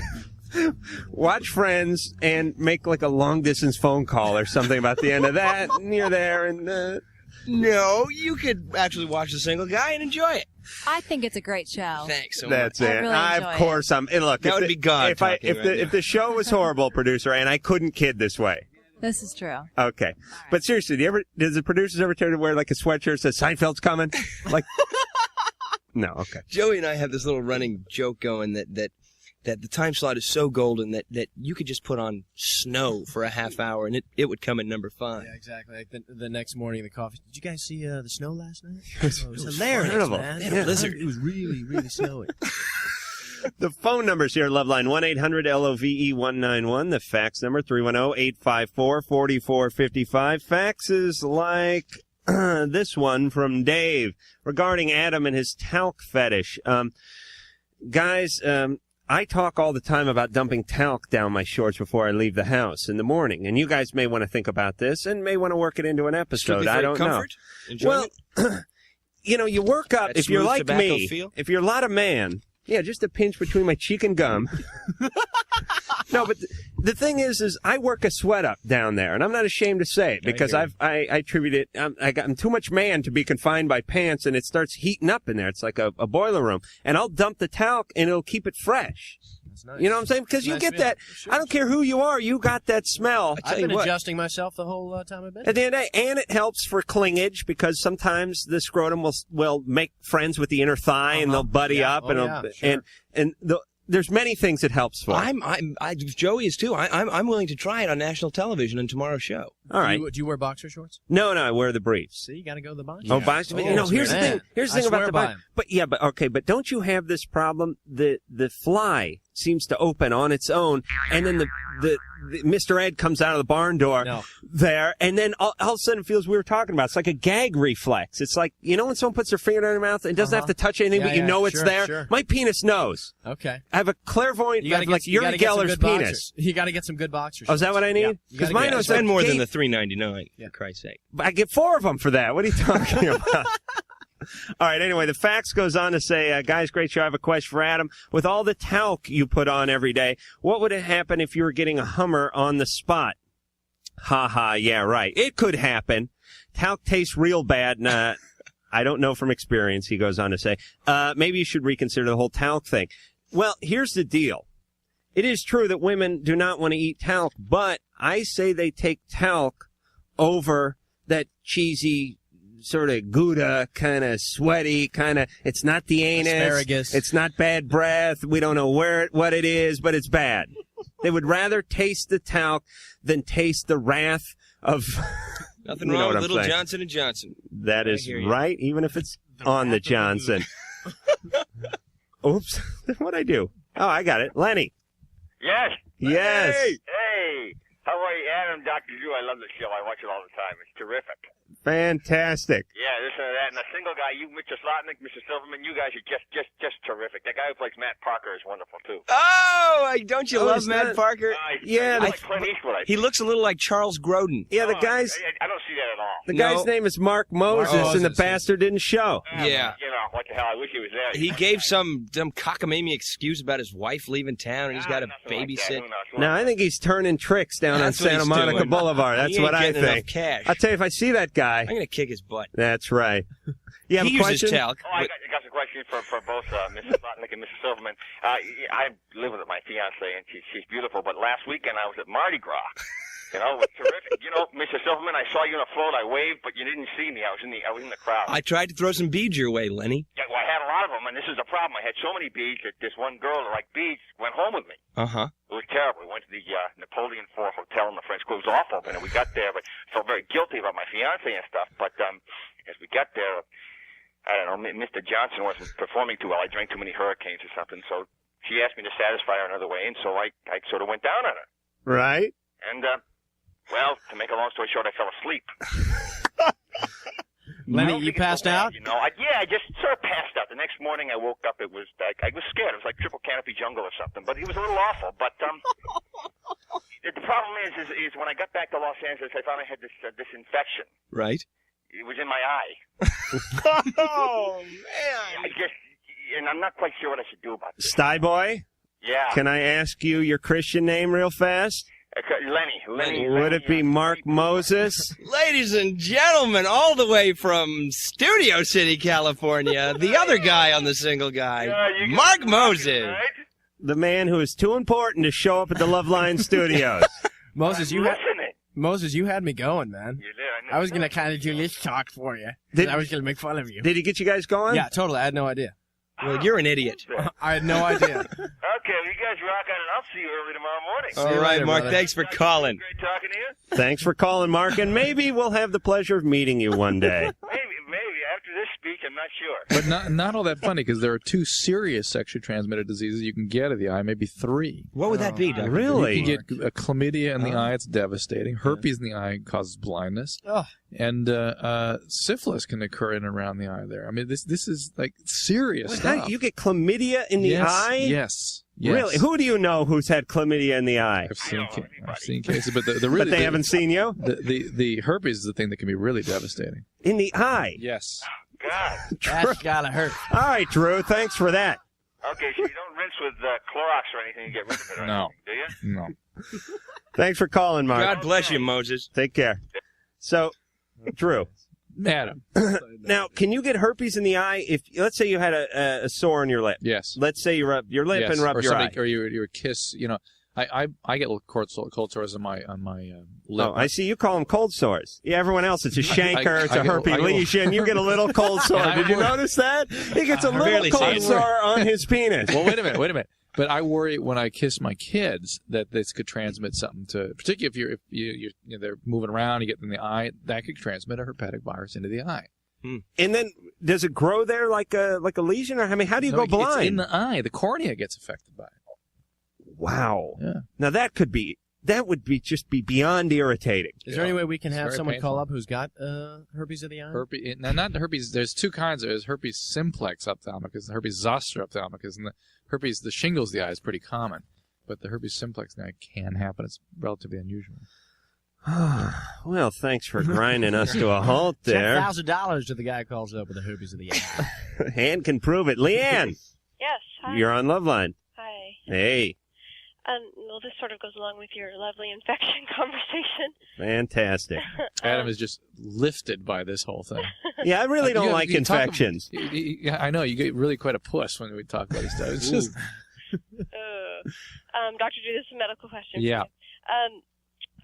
Speaker 1: Watch Friends and make like a long-distance phone call or something about the end of that, and you're there, and...
Speaker 6: No, you could actually watch The Single Guy and enjoy it.
Speaker 12: I think it's a great show.
Speaker 6: Thanks so
Speaker 1: That's
Speaker 6: much.
Speaker 1: it.
Speaker 12: Really
Speaker 1: Of course, I'm... And look,
Speaker 6: that would be God
Speaker 1: if the show was horrible, producer, and I couldn't kid this way.
Speaker 12: This is true.
Speaker 1: Okay. But seriously, does the producers ever tell you to wear like a sweatshirt that says Seinfeld's coming? Like... No, okay.
Speaker 6: Joey and I have this little running joke going that the time slot is so golden that you could just put on Snow for a half hour and it would come at number 5.
Speaker 5: Yeah, exactly. Like the next morning in the coffee. Did you guys see the snow last night?
Speaker 1: It
Speaker 5: was hilarious,
Speaker 1: incredible.
Speaker 5: man.
Speaker 6: Yeah, blizzard.
Speaker 5: It was really, really snowy.
Speaker 1: The phone numbers here, Loveline, 1-800-LOVE-191. The fax number, 310-854-4455. Faxes like this one from Dave regarding Adam and his talc fetish. Guys, I talk all the time about dumping talc down my shorts before I leave the house in the morning, and you guys may want to think about this and may want to work it into an episode. I don't
Speaker 6: comfort?
Speaker 1: know.
Speaker 6: Enjoyment?
Speaker 1: Well, you work up,
Speaker 6: That
Speaker 1: if you're
Speaker 6: smooth
Speaker 1: like
Speaker 6: tobacco
Speaker 1: me,
Speaker 6: feel?
Speaker 1: if you're a lot of man, yeah, just a pinch between my cheek and gum. No, but the thing is I work a sweat up down there, and I'm not ashamed to say it because I attribute it. I'm too much man to be confined by pants, and it starts heating up in there. It's like a boiler room, and I'll dump the talc, and it'll keep it fresh.
Speaker 5: That's nice.
Speaker 1: You know what I'm saying? Because you get that.
Speaker 5: Sure.
Speaker 1: I don't care who you are, you got that smell.
Speaker 5: I've been adjusting myself the whole time I've been.
Speaker 1: At the end of the day, and it helps for clingage because sometimes the scrotum will make friends with the inner thigh, and they'll buddy up, and there's many things it helps for.
Speaker 6: Joey is too. I'm willing to try it on national television on tomorrow's show.
Speaker 1: All right.
Speaker 5: Do you wear boxer shorts?
Speaker 1: No, I wear the briefs.
Speaker 5: See, you got to go to the boxer.
Speaker 1: Oh, boxer. Here's the thing. Here's the thing about the boxer. But don't you have this problem? The fly seems to open on its own, and then the Mr. Ed comes out of the barn door there, and then all of a sudden it feels we were talking about. It's like a gag reflex. It's like, you know when someone puts their finger in their mouth and doesn't have to touch anything, but you know it's there?
Speaker 5: Sure.
Speaker 1: My penis knows.
Speaker 5: Okay.
Speaker 1: I have a clairvoyant,
Speaker 5: You gotta
Speaker 1: like
Speaker 5: get,
Speaker 1: Uri Geller's penis.
Speaker 5: You got to get some good boxers.
Speaker 1: Oh, is that what I need?
Speaker 5: Because
Speaker 1: mine knows
Speaker 6: spend more than the $3.99, for Christ's sake.
Speaker 1: I get 4 of them for that. What are you talking about? All right, anyway, the fax goes on to say, guys, great show. I have a question for Adam. With all the talc you put on every day, what would happen if you were getting a Hummer on the spot? Ha ha, yeah, right. It could happen. Talc tastes real bad, and I don't know from experience, he goes on to say. Maybe you should reconsider the whole talc thing. Well, here's the deal. It is true that women do not want to eat talc, but I say they take talc over that cheesy sort of Gouda, kind of sweaty, it's not the anus.
Speaker 5: Asparagus.
Speaker 1: It's not bad breath. We don't know what it is, but it's bad. They would rather taste the talc than taste the wrath of...
Speaker 6: Nothing wrong with Little Johnson & Johnson.
Speaker 1: That is right, even if it's on the Johnson. Oops. What'd I do? Oh, I got it. Lenny.
Speaker 13: Yes.
Speaker 1: Yes.
Speaker 13: Hey. How are you, Adam? Dr. Drew, I love the show. I watch it all the time. It's terrific.
Speaker 1: Fantastic.
Speaker 13: Yeah, this and that. And the single guy, you, Mr. Slotnick, Mr. Silverman, you guys are just terrific. That guy who plays Matt Parker is wonderful, too.
Speaker 6: Oh, don't you love Matt Parker?
Speaker 13: I like Clint Eastwood.
Speaker 6: He looks a little like Charles Grodin.
Speaker 1: Yeah, the guy's...
Speaker 13: I don't see that at all.
Speaker 1: The guy's name is Mark Moses, and the bastard didn't show.
Speaker 6: Yeah.
Speaker 13: You know, what the hell, I wish he was there.
Speaker 6: He gave some cockamamie excuse about his wife leaving town, and he's got to babysit.
Speaker 1: No, I think he's turning tricks down on Santa Monica Boulevard. That's what I think.
Speaker 6: Cash.
Speaker 1: I'll tell you, if I see that guy...
Speaker 6: I'm going to kick his butt.
Speaker 1: That's right. You have
Speaker 6: he
Speaker 1: a question?
Speaker 6: uses talc.
Speaker 13: Oh, I got a question for both Mrs. Slotnick and Mrs. Silverman. I live with my fiance, and she's beautiful, but last weekend I was at Mardi Gras. You know, it was terrific. You know, Mr. Silverman, I saw you in a float. I waved, but you didn't see me. I was in the crowd.
Speaker 6: I tried to throw some beads your way, Lenny.
Speaker 13: Yeah, well, I had a lot of them, and this is the problem. I had so many beads that this one girl that liked beads went home with me.
Speaker 6: Uh-huh.
Speaker 13: It was terrible. We went to the Napoleon IV Hotel in the French Quarter. It was awful, and we got there, but felt very guilty about my fiance and stuff. But as we got there, I don't know, Mr. Johnson wasn't performing too well. I drank too many hurricanes or something, so she asked me to satisfy her another way, and so I sort of went down on her.
Speaker 1: Right.
Speaker 13: And, well, to make a long story short, I fell asleep.
Speaker 5: Lenny, you passed out?
Speaker 13: You know, I just sort of passed out. The next morning I woke up, I was scared. It was like Triple Canopy Jungle or something, but it was a little awful. But the problem is when I got back to Los Angeles, I found I had this infection.
Speaker 6: Right.
Speaker 13: It was in my eye.
Speaker 6: Oh, man.
Speaker 13: And I'm not quite sure what I should do about this.
Speaker 1: Boy?
Speaker 13: Yeah.
Speaker 1: Can I ask you your Christian name real fast?
Speaker 13: Lenny.
Speaker 1: Would it be Mark Moses?
Speaker 6: Ladies and gentlemen, all the way from Studio City, California, the other guy on the single guy, Mark Moses.
Speaker 13: Right?
Speaker 1: The man who is too important to show up at the Loveline studios.
Speaker 5: Moses, you had me going, man.
Speaker 13: You did.
Speaker 5: I was going to kind of do this talk for you. I was going to make fun of you.
Speaker 1: Did he get you guys going?
Speaker 5: Yeah, totally. I had no idea.
Speaker 6: Well, you're an idiot.
Speaker 5: I had no idea.
Speaker 13: Okay, well, you guys rock on, and I'll see you early tomorrow morning.
Speaker 6: All right, Mark, thanks for calling.
Speaker 13: Great talking to you.
Speaker 1: Thanks for calling, Mark, and maybe we'll have the pleasure of meeting you one day.
Speaker 13: Maybe. After this speech, I'm not sure.
Speaker 2: But not all that funny, because there are 2 serious sexually transmitted diseases you can get of the eye, maybe 3.
Speaker 6: What would that be, Doc?
Speaker 1: Really?
Speaker 2: You can get a chlamydia in the eye. It's devastating. Herpes in the eye causes blindness.
Speaker 5: Oh.
Speaker 2: And syphilis can occur in and around the eye there. I mean, this is like serious stuff.
Speaker 1: You get chlamydia in the eye?
Speaker 2: Yes.
Speaker 1: Really? Who do you know who's had chlamydia in the eye?
Speaker 2: I've seen cases, but the really,
Speaker 1: but they haven't seen you?
Speaker 2: The herpes is the thing that can be really devastating.
Speaker 1: In the eye?
Speaker 2: Yes.
Speaker 13: God.
Speaker 5: That's gotta hurt.
Speaker 1: All right, Drew. Thanks for that.
Speaker 13: Okay, so you don't rinse with Clorox or anything to get rid of it, right?
Speaker 2: No.
Speaker 13: Do you?
Speaker 2: No.
Speaker 1: Thanks for calling, Mark.
Speaker 6: God bless you, Moses.
Speaker 1: Take care. So, Drew.
Speaker 2: Adam.
Speaker 1: Now, can you get herpes in the eye if, let's say you had a sore on your lip?
Speaker 2: Yes.
Speaker 1: Let's say you rub your lip and rub your eye.
Speaker 2: Or you kiss, you know. I get cold sores on my lip.
Speaker 1: Oh, I see. You call them cold sores. Yeah, everyone else, it's a chancre, it's a herpes lesion. You get a little cold sore. Did you notice that? He gets a little cold sore on his penis.
Speaker 2: Well, wait a minute. But I worry when I kiss my kids that this could transmit something to, particularly if they're moving around, you get in the eye, that could transmit a herpetic virus into the eye.
Speaker 1: And then, does it grow there like a lesion? Or I mean, how do you go blind?
Speaker 2: It's in the eye. The cornea gets affected by it.
Speaker 1: Wow.
Speaker 2: Yeah.
Speaker 1: Now that would be just beyond irritating.
Speaker 5: Is there any way we can have
Speaker 2: very
Speaker 5: someone
Speaker 2: painful.
Speaker 5: call up who's got herpes of the eye?
Speaker 2: Herpes, now not herpes. There's two kinds. There's herpes simplex ophthalmicus and herpes zoster ophthalmicus. And the shingles of the eye is pretty common, but the herpes simplex now can happen. It's relatively unusual.
Speaker 1: Well, thanks for grinding us to a halt there.
Speaker 5: $10,000 to the guy who calls up with the herpes of the eye.
Speaker 1: Hand can prove it. Leanne,
Speaker 14: Yes. Hi.
Speaker 1: you're on Loveline.
Speaker 14: Hi.
Speaker 1: Hey,
Speaker 14: Well, this sort of goes along with your lovely infection conversation.
Speaker 1: fantastic.
Speaker 2: Adam is just lifted by this whole thing.
Speaker 1: Yeah, I really don't like infections.
Speaker 2: Yeah, I know. You get really quite a puss when we talk about this stuff. It's just,
Speaker 14: Dr. Drew, this is a medical question.
Speaker 2: yeah.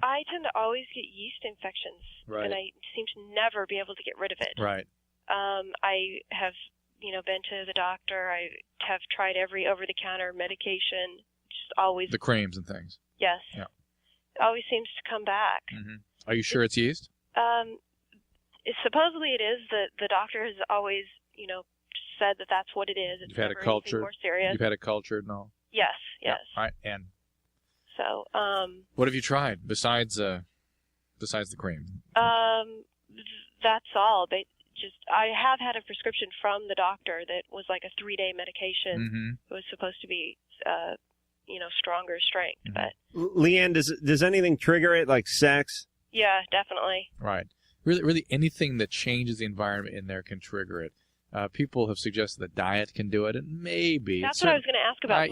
Speaker 14: I tend to always get yeast infections,
Speaker 2: Right.
Speaker 14: and I seem to never be able to get rid of it.
Speaker 2: Right.
Speaker 14: I have, been to the doctor. I have tried every over-the-counter medication. Just always.
Speaker 2: The creams and things.
Speaker 14: Yes.
Speaker 2: Yeah.
Speaker 14: It always seems to come back.
Speaker 2: Mm-hmm. Are you sure it's yeast?
Speaker 14: Supposedly it is. The doctor has always, said that that's what it is. It's
Speaker 2: You've had
Speaker 14: never
Speaker 2: it cultured.
Speaker 14: anything more serious.
Speaker 2: You've had it cultured? No.
Speaker 14: Yes. Yes.
Speaker 2: Yeah. All right. And
Speaker 14: So.
Speaker 2: what have you tried besides the cream?
Speaker 14: That's all. But I have had a prescription from the doctor that was like a 3-day medication.
Speaker 2: Mm-hmm.
Speaker 14: It was supposed to be, stronger strength.
Speaker 2: Mm-hmm.
Speaker 14: But
Speaker 1: Leanne, does anything trigger it, like sex?
Speaker 14: yeah, definitely.
Speaker 2: Right. Really, anything that changes the environment in there can trigger it. People have suggested that diet can do it, and maybe.
Speaker 14: That's what I was going to ask about.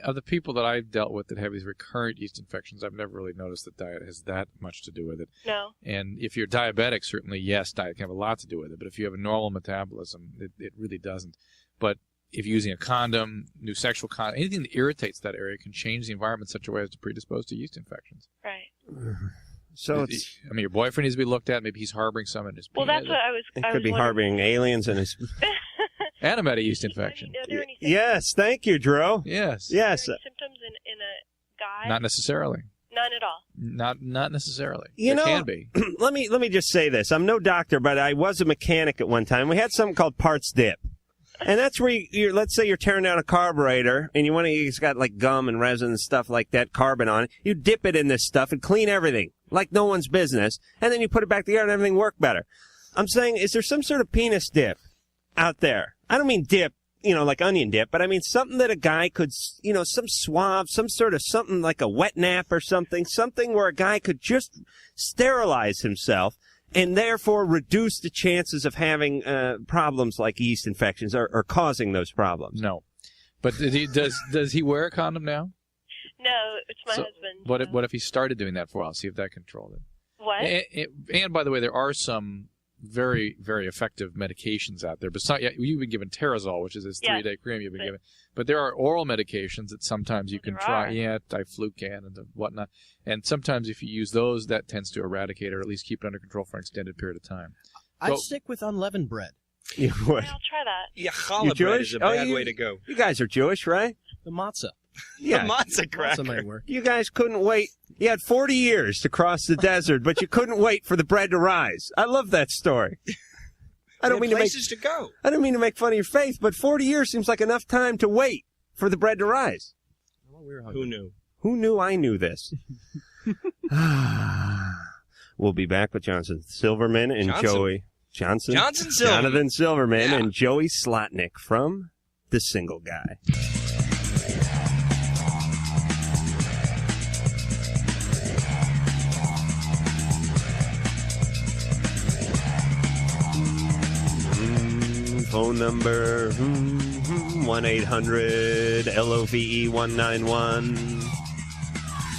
Speaker 2: Of the people that I've dealt with that have these recurrent yeast infections, I've never really noticed that diet has that much to do with it.
Speaker 14: No.
Speaker 2: And if you're diabetic, certainly, yes, diet can have a lot to do with it. But if you have a normal metabolism, it really doesn't. But if you're using a condom, new sexual condom, anything that irritates that area can change the environment in such a way as to predispose to yeast infections.
Speaker 14: Right.
Speaker 1: So
Speaker 2: your boyfriend needs to be looked at. Maybe he's harboring some in his
Speaker 14: Well, that's what I was.
Speaker 1: It could be harboring aliens in his.
Speaker 2: Adam had a yeast infection.
Speaker 14: Are there any
Speaker 1: Yes, thank you, Drew.
Speaker 2: Yes.
Speaker 1: Yes.
Speaker 14: symptoms in a guy?
Speaker 2: Not necessarily.
Speaker 14: None at all.
Speaker 2: Not necessarily.
Speaker 1: You
Speaker 2: There
Speaker 1: know,
Speaker 2: can be.
Speaker 1: let me just say this. I'm no doctor, but I was a mechanic at one time. We had something called parts dip. And that's where let's say you're tearing down a carburetor and it's got like gum and resin and stuff like that, carbon on it. You dip it in this stuff and clean everything like no one's business. And then you put it back together and everything worked better. I'm saying, is there some sort of penis dip out there? I don't mean dip, like onion dip, but I mean something that a guy could, some swab, some sort of something like a wet nap or something where a guy could just sterilize himself and therefore reduce the chances of having problems like yeast infections or causing those problems.
Speaker 2: No. But does he wear a condom now?
Speaker 14: No, it's my husband.
Speaker 2: What if he started doing that for a while? See if that controlled it.
Speaker 14: What?
Speaker 2: And by the way, there are some very, very effective medications out there. Besides, you've been given Terazol, which is this 3-day cream you've been given. But there are oral medications that sometimes you can try. Yeah, diflucan and whatnot. And sometimes if you use those, that tends to eradicate or at least keep it under control for an extended period of time.
Speaker 5: I'd stick with unleavened bread.
Speaker 1: You would.
Speaker 14: I'll try that.
Speaker 6: Yeah, challah bread is a bad way to go.
Speaker 1: You guys are Jewish, right?
Speaker 5: The matzah.
Speaker 1: Yeah.
Speaker 6: The matzah cracker.
Speaker 5: Matzah might work.
Speaker 1: You guys couldn't wait. You had 40 years to cross the desert, but you couldn't wait for the bread to rise. I love that story. I don't mean
Speaker 6: places to go.
Speaker 1: I don't mean to make fun of your faith, but 40 years seems like enough time to wait for the bread to rise.
Speaker 6: Who knew?
Speaker 1: Who knew I knew this? We'll be back with Jonathan Silverman and Joey Johnson. Jonathan Silverman and Joey Slotnick from The Single Guy. Phone number 1-800-LOVE-191.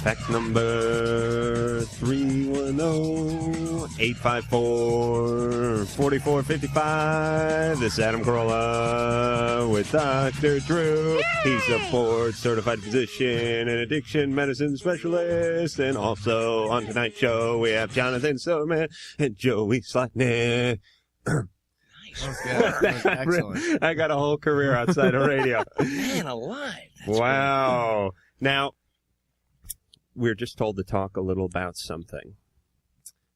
Speaker 1: Fax number 310-854-4455. This is Adam Carolla with Dr. Drew. He's a board-certified physician and addiction medicine specialist. And also on tonight's show, we have Jonathan Silverman and Joey Slotnick.
Speaker 5: That was excellent.
Speaker 1: I got a whole career outside of radio.
Speaker 6: Man alive.
Speaker 1: Wow. Now, we're just told to talk a little about something.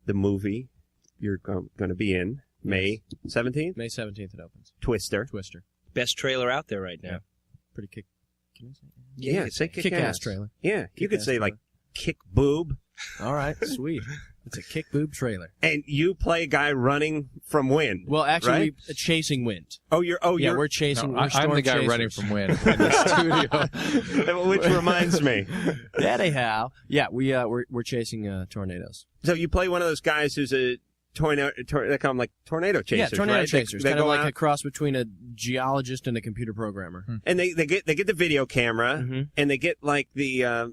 Speaker 1: The movie you're going to be in May 17th?
Speaker 5: May 17th it opens.
Speaker 1: Twister.
Speaker 5: Twister.
Speaker 6: Best trailer out there right now.
Speaker 5: Pretty Can I say?
Speaker 1: Yeah, say
Speaker 5: kick-ass trailer.
Speaker 1: Yeah, you could
Speaker 5: Kick-ass
Speaker 1: say like kick boob.
Speaker 5: All right, sweet. It's a kick boob trailer.
Speaker 1: And you play a guy running from wind.
Speaker 5: Well, actually,
Speaker 1: right?
Speaker 5: chasing wind.
Speaker 1: You're
Speaker 5: we're chasing.
Speaker 2: No,
Speaker 5: we're
Speaker 2: I'm the guy
Speaker 5: chasers.
Speaker 2: running from wind in the studio.
Speaker 1: Which reminds me.
Speaker 5: Anyhow, yeah, we're chasing tornadoes.
Speaker 1: So you play one of those guys who's a they call them like tornado chasers.
Speaker 5: Yeah, tornado
Speaker 1: right?
Speaker 5: chasers.
Speaker 1: They
Speaker 5: kind of
Speaker 1: go
Speaker 5: like
Speaker 1: out,
Speaker 5: a cross between a geologist and a computer programmer.
Speaker 1: and they get the video camera, and they get like the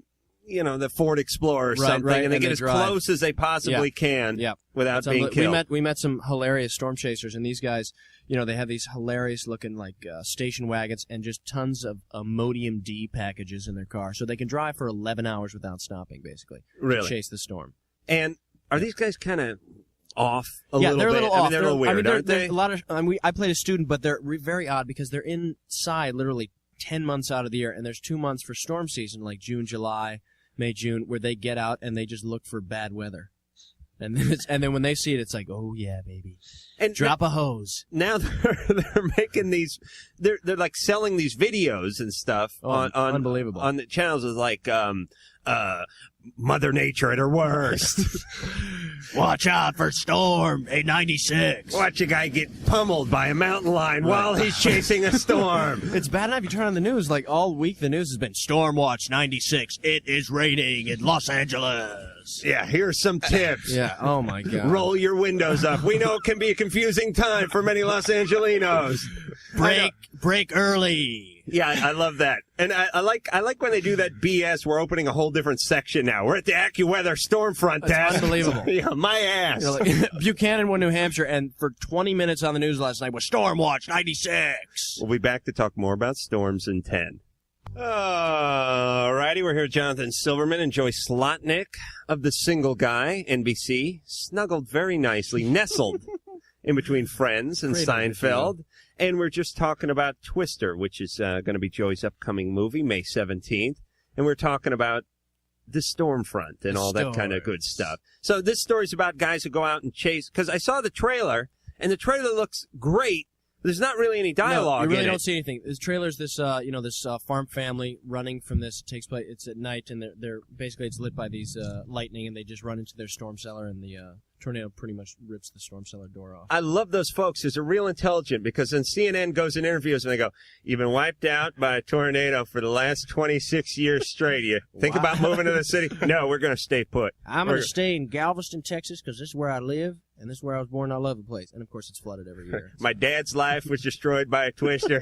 Speaker 1: the Ford Explorer or something,
Speaker 5: right,
Speaker 1: and they get as
Speaker 5: drive.
Speaker 1: close as they possibly can without
Speaker 5: That's
Speaker 1: being killed.
Speaker 5: We met some hilarious storm chasers, and these guys, they have these hilarious looking like station wagons and just tons of Imodium D packages in their car, so they can drive for 11 hours without stopping, basically,
Speaker 1: Really?
Speaker 5: to chase the storm.
Speaker 1: And are these guys kind of off a
Speaker 5: Yeah,
Speaker 1: little
Speaker 5: they're a
Speaker 1: bit?
Speaker 5: little
Speaker 1: I
Speaker 5: off.
Speaker 1: mean, they're a little weird, aren't
Speaker 5: they're
Speaker 1: they?
Speaker 5: a lot of. I played a student, but they're very odd because they're inside literally 10 months out of the year, and there's 2 months for storm season, like June, July, May, June, where they get out and they just look for bad weather. And then when they see it, it's like, oh yeah, baby,
Speaker 1: and
Speaker 5: drop a hose.
Speaker 1: Now they're making these, they're like selling these videos and stuff on
Speaker 5: unbelievable
Speaker 1: on the channels is like Mother Nature at her worst.
Speaker 5: Watch out for storm 896.
Speaker 1: Watch a guy get pummeled by a mountain lion while he's chasing a storm.
Speaker 5: It's bad enough you turn on the news, like all week the news has been Storm Watch 96. It is raining in Los Angeles.
Speaker 1: Yeah, here's some tips.
Speaker 5: Yeah, oh my God.
Speaker 1: Roll your windows up. We know it can be a confusing time for many Los Angelinos.
Speaker 5: Break early.
Speaker 1: Yeah, I love that. And I like when they do that BS. We're opening a whole different section now. We're at the AccuWeather Stormfront
Speaker 5: That's
Speaker 1: desk.
Speaker 5: unbelievable.
Speaker 1: Yeah, my ass.
Speaker 5: Buchanan won New Hampshire, and for 20 minutes on the news last night was Storm Watch 96.
Speaker 1: We'll be back to talk more about storms in 10. All righty, we're here with Jonathan Silverman and Joy Slotnick of The Single Guy, NBC, snuggled very nicely, nestled in between Friends and
Speaker 5: Great
Speaker 1: Seinfeld. And we're just talking about Twister, which is going to be Joy's upcoming movie, May 17th. And we're talking about the storm front and all that kind of good stuff. So this story's about guys who go out and chase, because I saw the trailer, and the trailer looks great. There's not really any dialogue
Speaker 5: you really
Speaker 1: in
Speaker 5: don't
Speaker 1: it.
Speaker 5: see anything. This trailer's this, this farm family running from this. It takes place. It's at night, and they're basically it's lit by these lightning, and they just run into their storm cellar, and the tornado pretty much rips the storm cellar door off.
Speaker 1: I love those folks. They're real intelligent, because then CNN goes and interviews and they go, "You've been wiped out by a tornado for the last 26 years straight. You think about moving to the city?" "No, we're going to stay put.
Speaker 5: I'm going to stay in Galveston, Texas, because this is where I live, and this is where I was born. I love the place. And, of course, it's flooded every year.
Speaker 1: My dad's life was destroyed by a twister.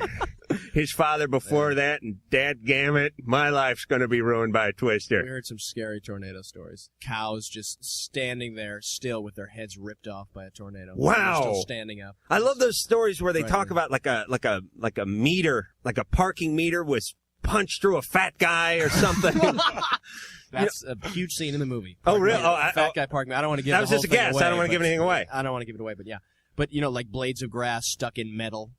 Speaker 1: His father before that, and dadgummit, my life's going to be ruined by a twister."
Speaker 5: We heard some scary tornado stories. Cows just standing there still with their heads ripped off by a tornado.
Speaker 1: Wow.
Speaker 5: They're still standing up.
Speaker 1: I love those stories where they
Speaker 5: Right.
Speaker 1: talk about like a meter, like a parking meter was punched through a fat guy or something.
Speaker 5: That's a huge scene in the movie.
Speaker 1: Oh, really?
Speaker 5: Fat guy parking. I don't want to give
Speaker 1: That
Speaker 5: the
Speaker 1: was
Speaker 5: whole
Speaker 1: just a
Speaker 5: thing
Speaker 1: guess.
Speaker 5: away,
Speaker 1: I don't want to give
Speaker 5: but-
Speaker 1: anything away.
Speaker 5: I don't want to give it away, but yeah. But, like blades of grass stuck in metal.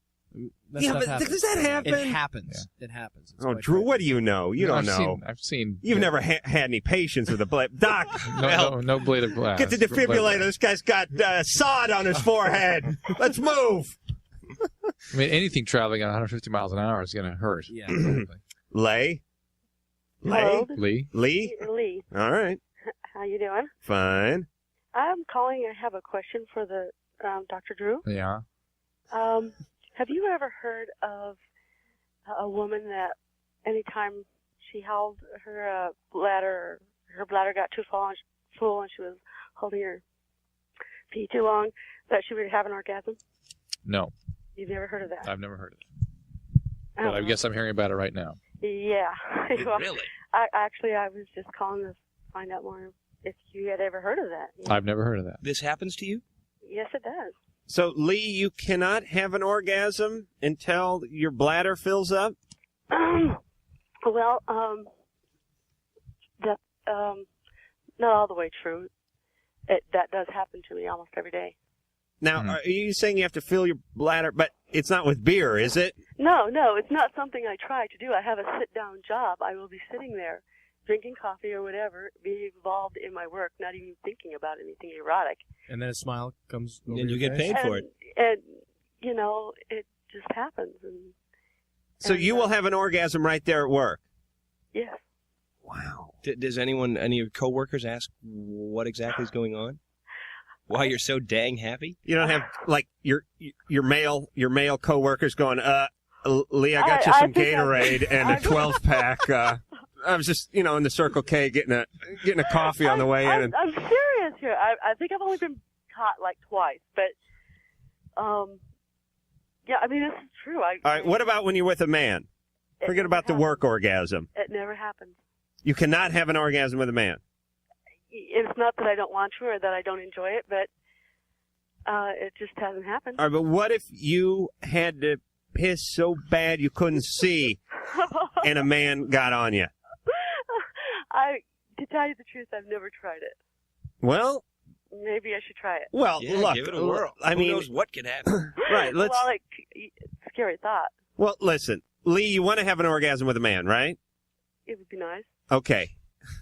Speaker 5: That
Speaker 1: Yeah,
Speaker 5: stuff
Speaker 1: but
Speaker 5: happens.
Speaker 1: does that happen?
Speaker 5: It happens. Yeah. It happens. It's
Speaker 1: Oh,
Speaker 5: quite
Speaker 1: Drew,
Speaker 5: frightening.
Speaker 1: what do you know? You don't know.
Speaker 2: I've seen.
Speaker 1: You've never had any patience with a blade. Doc,
Speaker 2: No blade of glass.
Speaker 1: get the defibrillator. This guy's got sod on his forehead. Let's move.
Speaker 2: I mean, anything traveling at 150 miles an hour is going to hurt.
Speaker 5: Yeah, exactly.
Speaker 1: Lay?
Speaker 15: Hello?
Speaker 2: Lee?
Speaker 15: Lee.
Speaker 1: All right.
Speaker 15: How you doing?
Speaker 1: Fine.
Speaker 15: I'm calling. I have a question for the Dr. Drew.
Speaker 2: Yeah.
Speaker 15: Have you ever heard of a woman that anytime she held her bladder got too full and she was holding her pee too long, that she would have an orgasm?
Speaker 2: No.
Speaker 15: You've never heard of that?
Speaker 2: I've never heard of it. But I guess I'm hearing about it right now.
Speaker 15: Yeah. Well,
Speaker 6: Really?
Speaker 15: I was just calling to find out more if you had ever heard of that.
Speaker 2: I've never heard of that.
Speaker 6: This happens to you?
Speaker 15: Yes, it does.
Speaker 1: So, Lee, you cannot have an orgasm until your bladder fills up?
Speaker 15: Well, that not all the way true. That does happen to me almost every day.
Speaker 1: Now, are you saying you have to fill your bladder, but it's not with beer, is it?
Speaker 15: No, it's not something I try to do. I have a sit-down job. I will be sitting there drinking coffee or whatever, being involved in my work, not even thinking about anything erotic.
Speaker 5: And then a smile comes over
Speaker 6: And you
Speaker 5: your
Speaker 6: get
Speaker 5: face.
Speaker 6: paid for it.
Speaker 15: And, it just happens. And
Speaker 1: So
Speaker 15: And,
Speaker 1: you will have an orgasm right there at work.
Speaker 15: Yes.
Speaker 1: Wow.
Speaker 6: Does any of your coworkers ask what exactly is going on? Why you're so dang happy?
Speaker 1: You don't have like your male coworkers going, Lee, I got you
Speaker 15: I
Speaker 1: some
Speaker 15: think
Speaker 1: Gatorade and a 12-pack. I was just, in the Circle K getting a coffee on the way in. And
Speaker 15: I'm serious here. I think I've only been caught like twice, but yeah, I mean this is true.
Speaker 1: all right, what about when you're with a man? Forget about the work orgasm.
Speaker 15: It never happens.
Speaker 1: You cannot have an orgasm with a man.
Speaker 15: It's not that I don't want to or that I don't enjoy it, but it just hasn't happened.
Speaker 1: All right, but what if you had to piss so bad you couldn't see and a man got on you?
Speaker 15: To tell you the truth, I've never tried it.
Speaker 1: Well,
Speaker 15: maybe I should try it.
Speaker 1: Well,
Speaker 6: Yeah,
Speaker 1: look,
Speaker 6: give it a whirl.
Speaker 1: I
Speaker 6: Who
Speaker 1: mean,
Speaker 6: knows what could happen?
Speaker 1: Right, let's.
Speaker 15: Well, scary thought.
Speaker 1: Well, listen, Lee, you want to have an orgasm with a man, right?
Speaker 15: It would be nice.
Speaker 1: Okay.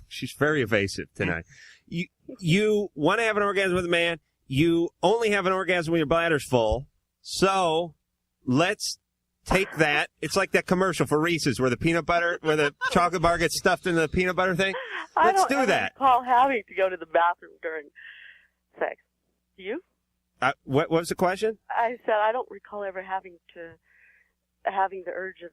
Speaker 1: She's very evasive tonight. You want to have an orgasm with a man. You only have an orgasm when your bladder's full. So let's take that. It's like that commercial for Reese's where the chocolate bar gets stuffed into the peanut butter thing. Let's do that.
Speaker 15: I don't recall having to go to the bathroom during sex. Do you?
Speaker 1: What was the question?
Speaker 15: I said I don't recall ever having the urge of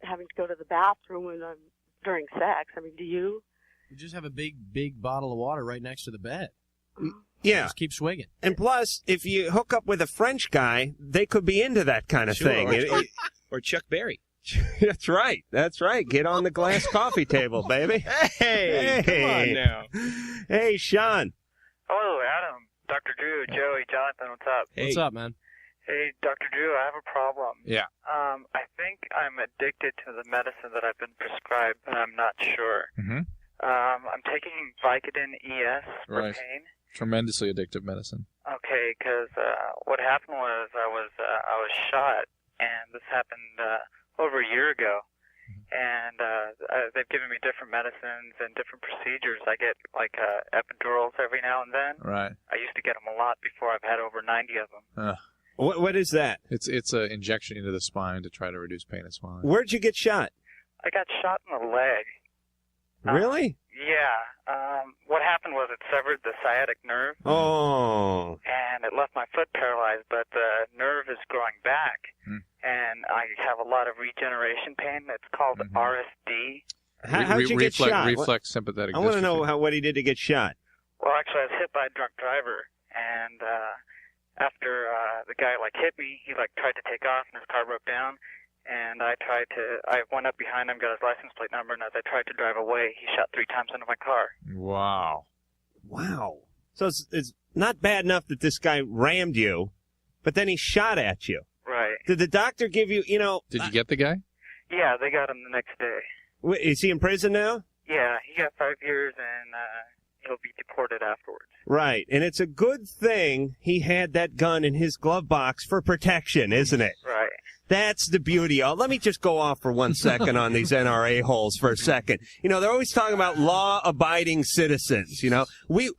Speaker 15: having to go to the bathroom when I'm during sex. I mean, do you?
Speaker 5: You just have a big bottle of water right next to the bed.
Speaker 1: Yeah.
Speaker 5: Just keep swigging.
Speaker 1: And plus, if you hook up with a French guy, they could be into that kind of thing.
Speaker 6: Or Chuck Berry.
Speaker 1: That's right. That's right. Get on the glass coffee table, baby.
Speaker 6: Hey, come on now.
Speaker 1: Hey, Sean.
Speaker 8: Hello, Adam, Dr. Drew, Joey, Jonathan, what's up?
Speaker 5: What's up, man?
Speaker 8: Hey, Dr. Drew, I have a problem.
Speaker 2: Yeah.
Speaker 8: I think I'm addicted to the medicine that I've been prescribed, but I'm not sure.
Speaker 2: Mm-hmm.
Speaker 8: I'm taking Vicodin ES for
Speaker 2: Right.
Speaker 8: pain.
Speaker 2: Tremendously addictive medicine.
Speaker 8: Okay, because what happened was I was shot, and this happened over a year ago. And they've given me different medicines and different procedures. I get like epidurals every now and then.
Speaker 2: Right.
Speaker 8: I used to get them a lot before. I've had over 90 of them.
Speaker 1: What is that?
Speaker 2: It's an injection into the spine to try to reduce pain and swelling.
Speaker 1: Where'd you get shot?
Speaker 8: I got shot in the leg.
Speaker 1: Really?
Speaker 8: Yeah. What happened was it severed the sciatic nerve.
Speaker 1: Oh.
Speaker 8: And it left my foot paralyzed, but the nerve is growing back. And I have a lot of regeneration pain. It's called RSD.
Speaker 1: How'd you get shot?
Speaker 2: Reflex sympathetic
Speaker 1: I want to
Speaker 2: dystrophy.
Speaker 1: know what he did to get shot.
Speaker 8: Well, actually, I was hit by a drunk driver, and after the guy hit me, he tried to take off, and his car broke down. And I went up behind him, got his license plate number, and as I tried to drive away, he shot 3 times into my car.
Speaker 2: Wow.
Speaker 1: So it's not bad enough that this guy rammed you, but then he shot at you.
Speaker 8: Right.
Speaker 1: Did the doctor give you,
Speaker 2: Did you get the guy?
Speaker 8: Yeah, they got him the next day.
Speaker 1: Is he in prison now?
Speaker 8: Yeah, he got 5 years, and he'll be deported afterwards.
Speaker 1: Right. And it's a good thing he had that gun in his glove box for protection, isn't it?
Speaker 8: Right.
Speaker 1: That's the beauty of. Let me just go off for 1 second on these NRA holes for a second. They're always talking about law-abiding citizens.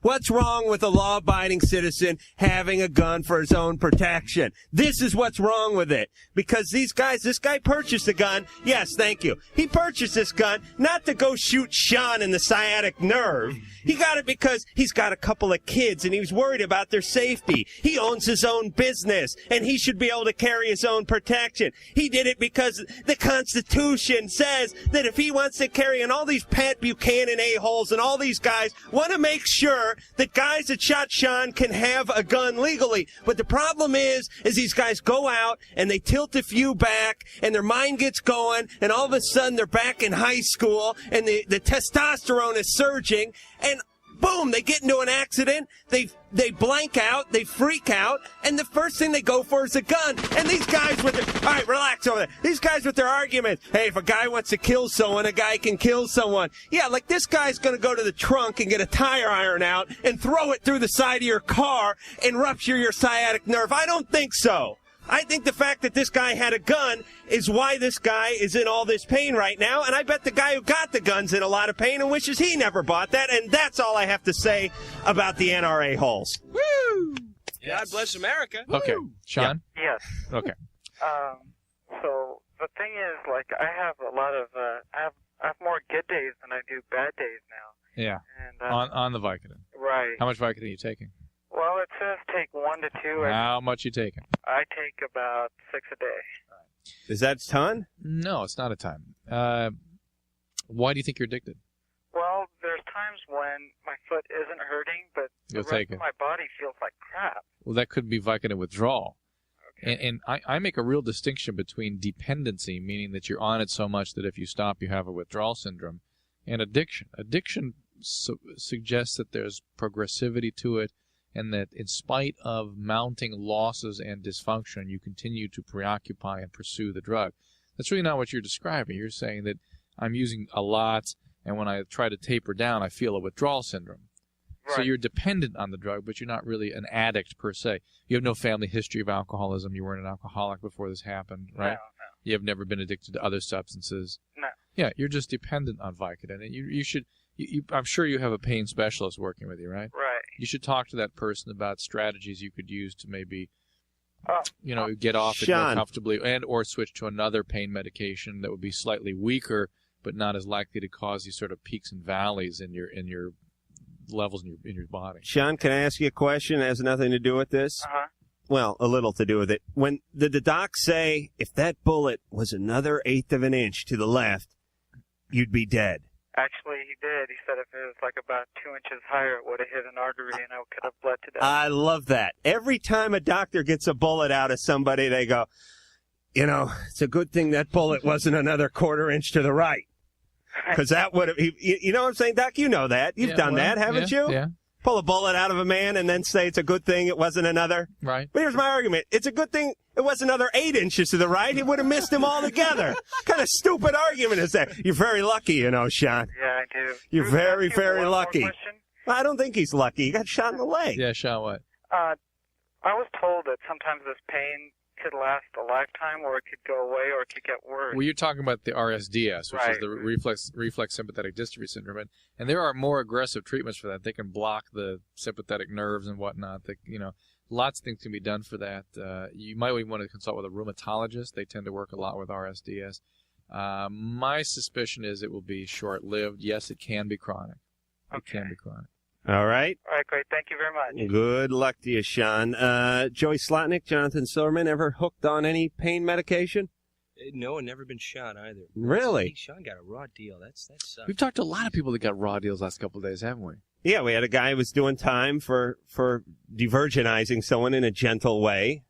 Speaker 1: What's wrong with a law-abiding citizen having a gun for his own protection? This is what's wrong with it. Because this guy purchased a gun. Yes, thank you. He purchased this gun not to go shoot Sean in the sciatic nerve. He got it because he's got a couple of kids and he was worried about their safety. He owns his own business and he should be able to carry his own protection. He did it because the Constitution says that if he wants to carry, and all these Pat Buchanan a-holes and all these guys want to make sure that guys that shot Sean can have a gun legally. But the problem is these guys go out and they tilt a few back and their mind gets going and all of a sudden they're back in high school and the testosterone is surging and boom, they get into an accident, they blank out, they freak out, and the first thing they go for is a gun. And these guys with their, all right, relax over there. These guys with their arguments, hey, if a guy wants to kill someone, a guy can kill someone. Yeah, like this guy's going to go to the trunk and get a tire iron out and throw it through the side of your car and rupture your sciatic nerve. I don't think so. I think the fact that this guy had a gun is why this guy is in all this pain right now, and I bet the guy who got the gun's in a lot of pain and wishes he never bought that, and that's all I have to say about the NRA holes.
Speaker 6: Woo! God bless America.
Speaker 2: Okay. Sean?
Speaker 8: Yes.
Speaker 2: Okay.
Speaker 8: So the thing is, like, I have a lot of, I have more good days than I do bad days now.
Speaker 2: Yeah.
Speaker 8: And,
Speaker 2: on the Vicodin.
Speaker 8: Right.
Speaker 2: How much Vicodin are you taking?
Speaker 8: Well, it says take 1 to 2.
Speaker 2: How much you taking?
Speaker 8: I take about 6 a day.
Speaker 1: Is that a ton?
Speaker 2: No, it's not a ton. Why do you think you're addicted?
Speaker 8: Well, there's times when my foot isn't hurting, but
Speaker 2: You'll
Speaker 8: the
Speaker 2: take
Speaker 8: rest of
Speaker 2: it.
Speaker 8: my body feels like crap.
Speaker 2: Well, that could be Vicodin withdrawal. And I make a real distinction between dependency, meaning that you're on it so much that if you stop, you have a withdrawal syndrome, and addiction. Addiction suggests that there's progressivity to it, and that in spite of mounting losses and dysfunction, you continue to preoccupy and pursue the drug. That's really not what you're describing. You're saying that I'm using a lot, and when I try to taper down, I feel a withdrawal syndrome. Right. So you're dependent on the drug, but you're not really an addict per se. You have no family history of alcoholism. You weren't an alcoholic before this happened, right?
Speaker 8: No.
Speaker 2: You have never been addicted to other substances.
Speaker 8: No.
Speaker 2: Yeah, you're just dependent on Vicodin. And you should, I'm sure you have a pain specialist working with you, right?
Speaker 8: Right.
Speaker 2: You should talk to that person about strategies you could use to maybe, get off it more
Speaker 1: Sean.
Speaker 2: comfortably, and or switch to another pain medication that would be slightly weaker, but not as likely to cause these sort of peaks and valleys in your levels in your body.
Speaker 1: Sean, can I ask you a question? It has nothing to do with this.
Speaker 8: Uh-huh.
Speaker 1: Well, a little to do with it. When did the doc say if that bullet was another 1/8 of an inch to the left, you'd be dead?
Speaker 8: Actually, he did. He said if it was like about 2 inches higher, it would have hit an artery and I could have bled to death.
Speaker 1: I love that. Every time a doctor gets a bullet out of somebody, they go, it's a good thing that bullet wasn't another 1/4 inch to the right. Because that would have, you know what I'm saying, Doc? You know that. You've done that, haven't you?
Speaker 2: Yeah.
Speaker 1: Pull a bullet out of a man and then say it's a good thing it wasn't another.
Speaker 2: Right.
Speaker 1: But here's my argument. It's a good thing it was another 8 inches to the right. He would have missed him altogether. What kind of stupid argument is that? You're very lucky, Sean.
Speaker 8: Yeah, I do.
Speaker 1: You're very, very lucky.
Speaker 8: Well,
Speaker 1: I don't think he's lucky. He got shot in the leg.
Speaker 2: Yeah, Sean, what?
Speaker 8: I was told that sometimes this pain could last a lifetime, or it could go away, or it could get worse.
Speaker 2: Well, you're talking about the RSDS, which
Speaker 8: Right.
Speaker 2: is the reflex sympathetic dystrophy syndrome, and there are more aggressive treatments for that. They can block the sympathetic nerves and whatnot. Lots of things can be done for that. You might even want to consult with a rheumatologist. They tend to work a lot with RSDS. My suspicion is it will be short-lived. Yes, it can be chronic. It can be chronic.
Speaker 1: All right.
Speaker 8: All right, great. Thank you very much.
Speaker 1: Good luck to you, Sean. Joey Slotnick, Jonathan Silverman, ever hooked on any pain medication?
Speaker 6: No, and never been shot either.
Speaker 1: Really?
Speaker 6: Hey, Sean got a raw deal. That sucks.
Speaker 2: We've talked to a lot of people that got raw deals last couple of days, haven't we?
Speaker 1: Yeah, we had a guy who was doing time for de-virginizing someone in a gentle way.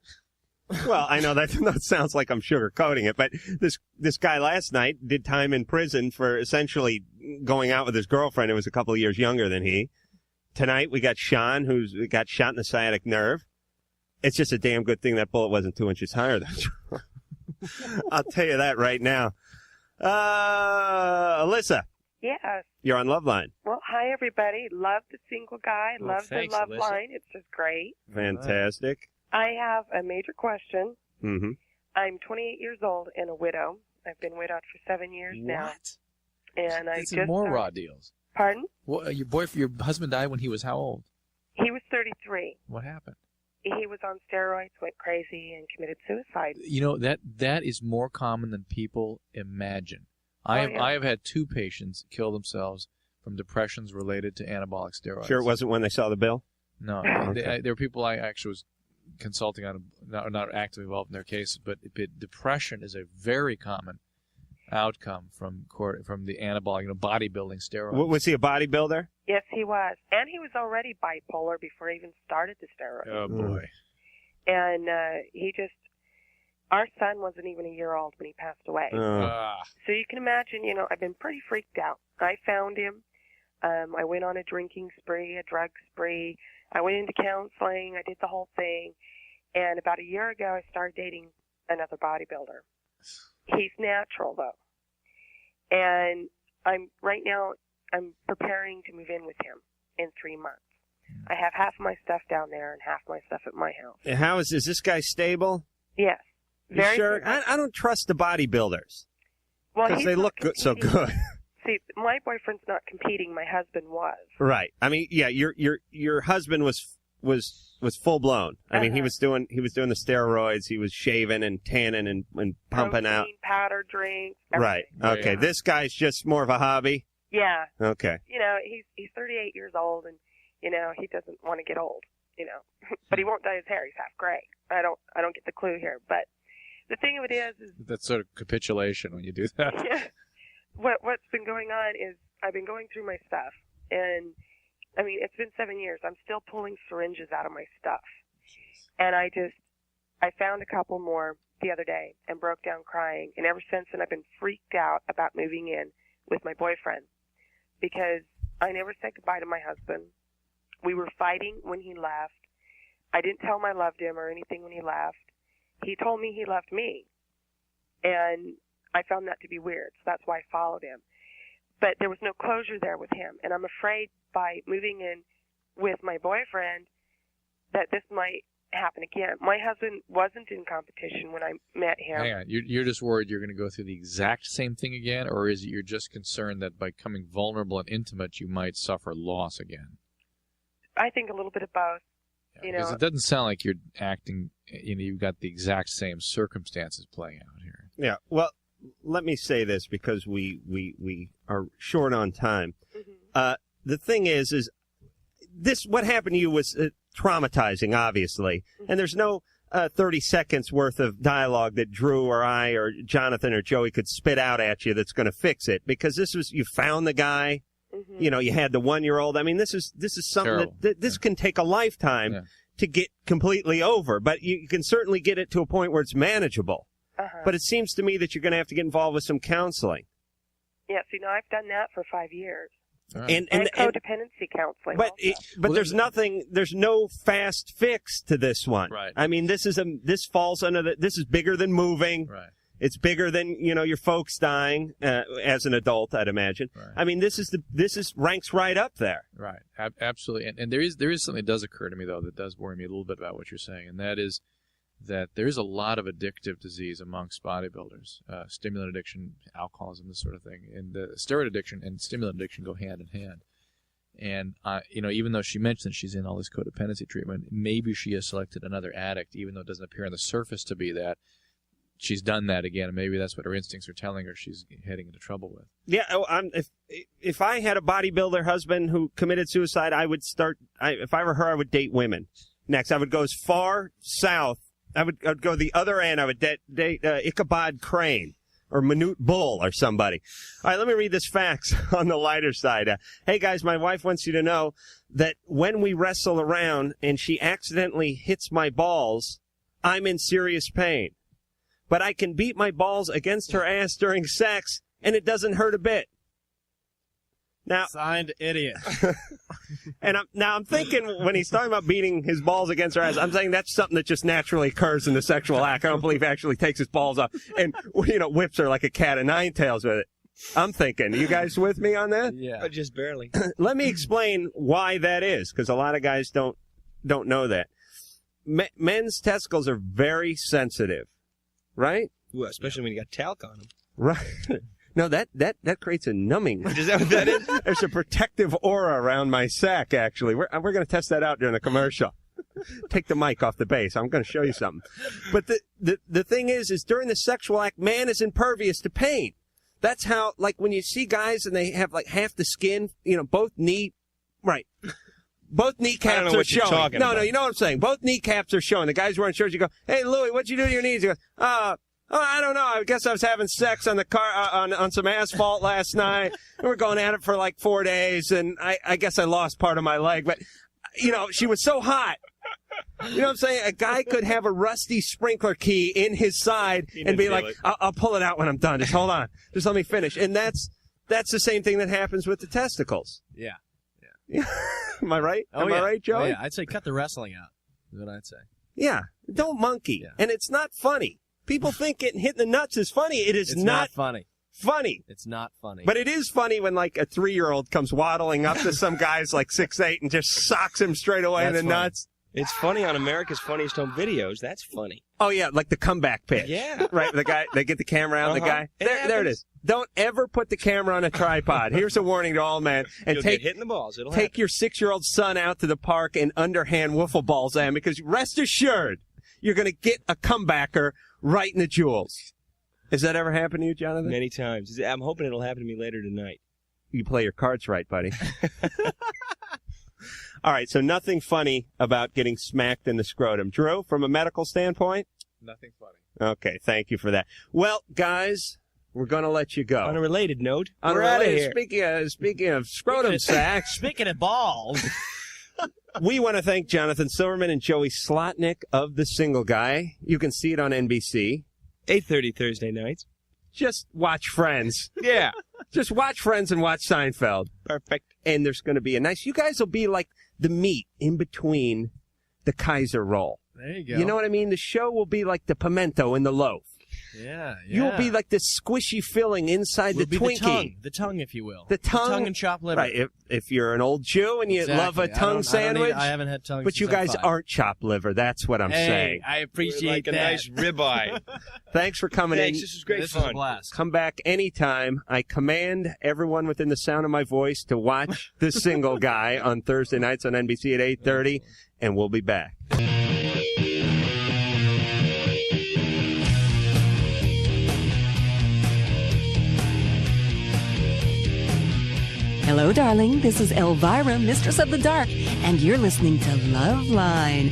Speaker 1: Well, I know that sounds like I'm sugarcoating it, but this guy last night did time in prison for essentially going out with his girlfriend who was a couple of years younger than he. Tonight we got Sean, who's got shot in the sciatic nerve. It's just a damn good thing that bullet wasn't 2 inches higher than I'll tell you that right now. Alyssa,
Speaker 16: Yes.
Speaker 1: you're on Loveline.
Speaker 16: Well, hi, everybody. Love the single guy.
Speaker 1: Well,
Speaker 16: Love
Speaker 1: thanks,
Speaker 16: the love
Speaker 1: Alyssa.
Speaker 16: line. It's just great.
Speaker 1: Fantastic.
Speaker 16: I have a major question.
Speaker 1: Mm-hmm.
Speaker 16: I'm 28 years old and a widow. I've been widowed for 7 years now.
Speaker 2: What?
Speaker 16: And I
Speaker 2: It's
Speaker 16: just
Speaker 2: more raw deals.
Speaker 16: Pardon?
Speaker 2: Well, your husband died when he was how old?
Speaker 16: He was 33.
Speaker 2: What happened?
Speaker 16: He was on steroids, went crazy, and committed suicide.
Speaker 2: That is more common than people imagine. I have had 2 patients kill themselves from depressions related to anabolic steroids.
Speaker 1: Sure it wasn't when they saw the bill?
Speaker 2: No. There were people I actually was consulting on, not actively involved in their cases, but depression is a very common outcome from the anabolic, bodybuilding steroids.
Speaker 1: Was he a bodybuilder?
Speaker 16: Yes, he was. And he was already bipolar before he even started the steroids.
Speaker 2: Oh, boy.
Speaker 16: And our son wasn't even a year old when he passed away. So you can imagine, I've been pretty freaked out. I found him. I went on a drinking spree, a drug spree. I went into counseling. I did the whole thing. And about a year ago, I started dating another bodybuilder. He's natural, though. And I'm preparing to move in with him in 3 months. I have half my stuff down there and half my stuff at my house.
Speaker 1: And how is this guy stable?
Speaker 16: Yes.
Speaker 1: You sure? I don't trust the bodybuilders.
Speaker 16: Well,
Speaker 1: because
Speaker 16: he's
Speaker 1: they
Speaker 16: not
Speaker 1: look good, so good.
Speaker 16: See, my boyfriend's not competing. My husband was.
Speaker 1: Right. I mean, yeah, your husband was was full blown. I mean, he was doing the steroids. He was shaving and tanning and pumping out.
Speaker 16: Protein, powder drinks.
Speaker 1: Right.
Speaker 16: Everything.
Speaker 1: Okay. This guy's just more of a hobby.
Speaker 16: Yeah.
Speaker 1: Okay.
Speaker 16: You know, he's 38 years old, and you know he doesn't want to get old. You know, but he won't dye his hair. He's half gray. I don't get the clue here. But the thing of it is
Speaker 2: That's sort of capitulation when you do that.
Speaker 16: yeah, what's been going on is I've been going through my stuff, and I mean it's been 7 years. I'm still pulling syringes out of my stuff, and I found a couple more the other day and broke down crying. And ever since then, I've been freaked out about moving in with my boyfriend because I never said goodbye to my husband. We were fighting when he left. I didn't tell him I loved him or anything when he left. He told me he loved me. And I found that to be weird, so that's why I followed him. But there was no closure there with him. And I'm afraid by moving in with my boyfriend that this might happen again. My husband wasn't in competition when I met him.
Speaker 2: Hang on. You're just worried you're going to go through the exact same thing again, or is it you're just concerned that by becoming vulnerable and intimate, you might suffer loss again?
Speaker 16: I think a little bit of both.
Speaker 2: Yeah, because it doesn't sound like you're acting, you've got the exact same circumstances playing out here.
Speaker 1: Yeah. Well, let me say this because we are short on time.
Speaker 16: Mm-hmm.
Speaker 1: The thing is this, what happened to you was traumatizing, obviously.
Speaker 16: Mm-hmm.
Speaker 1: And there's no 30 seconds worth of dialogue that Drew or I or Jonathan or Joey could spit out at you that's going to fix it, because you found the guy.
Speaker 16: Mm-hmm.
Speaker 1: You know, you had the 1-year-old. I mean, this is something that can take a lifetime to get completely over, but you can certainly get it to a point where it's manageable. But it seems to me that you're going to have to get involved with some counseling.
Speaker 16: Yeah, see, now I've done that for 5 years.
Speaker 1: And
Speaker 16: codependency counseling.
Speaker 1: But there's no fast fix to this one.
Speaker 2: Right.
Speaker 1: I mean, this falls under this is bigger than moving.
Speaker 2: Right.
Speaker 1: It's bigger than, your folks dying as an adult, I'd imagine.
Speaker 2: Right.
Speaker 1: I mean, this ranks right up there.
Speaker 2: Right. Absolutely. And there is something that does occur to me, though, that does worry me a little bit about what you're saying, and that is that there is a lot of addictive disease amongst bodybuilders, stimulant addiction, alcoholism, this sort of thing. And the steroid addiction and stimulant addiction go hand in hand. And, even though she mentioned she's in all this codependency treatment, maybe she has selected another addict, even though it doesn't appear on the surface to be that. She's done that again, and maybe that's what her instincts are telling her she's heading into trouble with.
Speaker 1: Yeah, if I had a bodybuilder husband who committed suicide, I would if I were her, I would date women. Next, I would go as far south. I would go the other end. I would date Ichabod Crane or Manute Bull or somebody. All right, let me read this fax on the lighter side. Hey, guys, my wife wants you to know that when we wrestle around and she accidentally hits my balls, I'm in serious pain. But I can beat my balls against her ass during sex, and it doesn't hurt a bit. Now,
Speaker 5: signed, idiot.
Speaker 1: And I'm thinking when he's talking about beating his balls against her ass, I'm saying that's something that just naturally occurs in the sexual act. I don't believe he actually takes his balls off and whips her like a cat of nine tails with it. I'm thinking, you guys with me on that?
Speaker 6: Yeah, just barely.
Speaker 1: Let me explain why that is, because a lot of guys don't know that. Men's testicles are very sensitive. Right?
Speaker 6: Ooh, especially when you got talc on them.
Speaker 1: Right. No, that creates a numbing.
Speaker 6: Is that what that is?
Speaker 1: There's a protective aura around my sack, actually. We're going to test that out during the commercial. Take the mic off the base. I'm going to show you something. But the thing is during the sexual act, man is impervious to pain. That's how, like, when you see guys and they have, like, half the skin, both right. Both kneecaps are showing. No, you know what I'm saying. Both kneecaps are showing. The guys wearing shirts, you go, hey, Louie, what'd you do to your knees? He goes, I don't know. I guess I was having sex on the car, on some asphalt last night. And we're going at it for like 4 days, and I guess I lost part of my leg. But, she was so hot. You know what I'm saying? A guy could have a rusty sprinkler key in his side and be like, I'll pull it out when I'm done. Just hold on. Just let me finish. And that's the same thing that happens with the testicles.
Speaker 5: Yeah.
Speaker 1: Am I right?
Speaker 5: Oh,
Speaker 1: Am I right, Joey?
Speaker 5: Oh, yeah. I'd say cut the wrestling out, is what I'd say.
Speaker 1: Yeah. Don't monkey. Yeah. And it's not funny. People think hitting the nuts is funny. It's
Speaker 5: not funny.
Speaker 1: Funny.
Speaker 5: It's not funny.
Speaker 1: But it is funny when, like, a 3-year-old comes waddling up to some guy's, like, 6'8", and just socks him straight away in the nuts.
Speaker 6: It's funny on America's Funniest Home Videos. That's funny.
Speaker 1: Oh, yeah, like the comeback pitch.
Speaker 6: Yeah.
Speaker 1: Right, the guy, they get the camera on the guy. There it is. Don't ever put the camera on a tripod. Here's a warning to all men. And
Speaker 6: You'll get hit in the balls. It'll
Speaker 1: take
Speaker 6: happen.
Speaker 1: your 6-year-old son out to the park and underhand wiffle balls at him, because rest assured, you're going to get a comebacker right in the jewels. Has that ever happened to you, Jonathan?
Speaker 6: Many times. I'm hoping it'll happen to me later tonight.
Speaker 1: You play your cards right, buddy. All right, so nothing funny about getting smacked in the scrotum. Drew, from a medical standpoint?
Speaker 2: Nothing funny.
Speaker 1: Okay, thank you for that. Well, guys, we're going to let you go.
Speaker 6: On a related note, we're out of here.
Speaker 1: Speaking of scrotum sacks.
Speaker 5: Speaking of balls.
Speaker 1: We want to thank Jonathan Silverman and Joey Slotnick of The Single Guy. You can see it on NBC.
Speaker 6: 8:30 Thursday nights.
Speaker 1: Just watch Friends.
Speaker 6: Yeah.
Speaker 1: Just watch Friends and watch Seinfeld.
Speaker 6: Perfect.
Speaker 1: And there's going to be you guys will be like the meat in between the Kaiser roll.
Speaker 5: There you go.
Speaker 1: You know what I mean? The show will be like the pimento in the loaf.
Speaker 5: Yeah.
Speaker 1: You'll be like this squishy filling inside
Speaker 5: We'll
Speaker 1: the
Speaker 5: be
Speaker 1: Twinkie.
Speaker 5: the tongue, if you will.
Speaker 1: The tongue
Speaker 5: and chopped liver.
Speaker 1: Right. If you're an old Jew and you love a tongue sandwich.
Speaker 5: I haven't had tongue
Speaker 1: But you
Speaker 5: since I'm
Speaker 1: guys
Speaker 5: 5.
Speaker 1: aren't chopped liver. That's what I'm saying.
Speaker 5: I appreciate
Speaker 6: like
Speaker 5: that.
Speaker 6: a nice ribeye.
Speaker 1: Thanks for coming
Speaker 6: Thanks.
Speaker 1: in.
Speaker 6: This was great
Speaker 5: This
Speaker 6: fun.
Speaker 5: was a blast.
Speaker 1: Come back anytime. I command everyone within the sound of my voice to watch The Single Guy on Thursday nights on NBC at 8:30, and we'll be back.
Speaker 17: Hello, darling. This is Elvira, Mistress of the Dark, and you're listening to Loveline.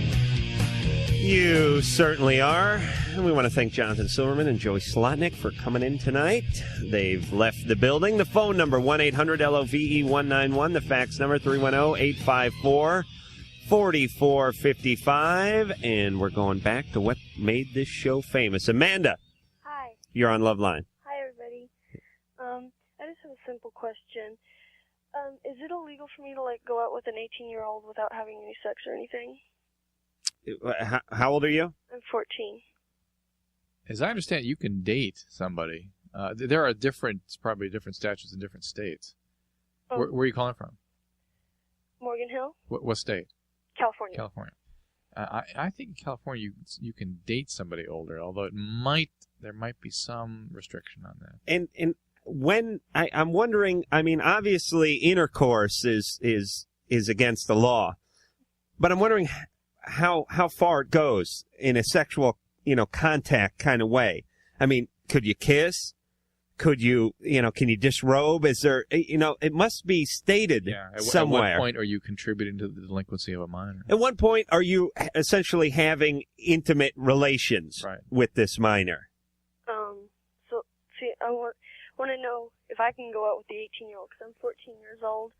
Speaker 1: You certainly are. And we want to thank Jonathan Silverman and Joey Slotnick for coming in tonight. They've left the building. The phone number, 1-800-LOVE-191. The fax number, 310-854-4455. And we're going back to what made this show famous. Amanda.
Speaker 18: Hi.
Speaker 1: You're on Loveline.
Speaker 18: Hi, everybody. I just have a simple question. Is it illegal for me to go out with an 18-year-old without having any sex or anything?
Speaker 1: How old are you?
Speaker 18: I'm 14.
Speaker 2: As I understand, you can date somebody. There are probably different statutes in different states.
Speaker 18: Oh.
Speaker 2: Where are you calling from?
Speaker 18: Morgan Hill?
Speaker 2: What state?
Speaker 18: California.
Speaker 2: California. I think in California you can date somebody older, although there might be some restriction on that.
Speaker 1: And when I'm wondering, I mean, obviously intercourse is against the law, but I'm wondering how far it goes in a sexual, contact kind of way. I mean, could you kiss? Could you, can you disrobe? Is there, it must be stated somewhere.
Speaker 2: At what point are you contributing to the delinquency of a minor?
Speaker 1: At what point are you essentially having intimate relations with this minor?
Speaker 18: So, see, I want to know if I can go out with the 18-year-old, because I'm 14 years old,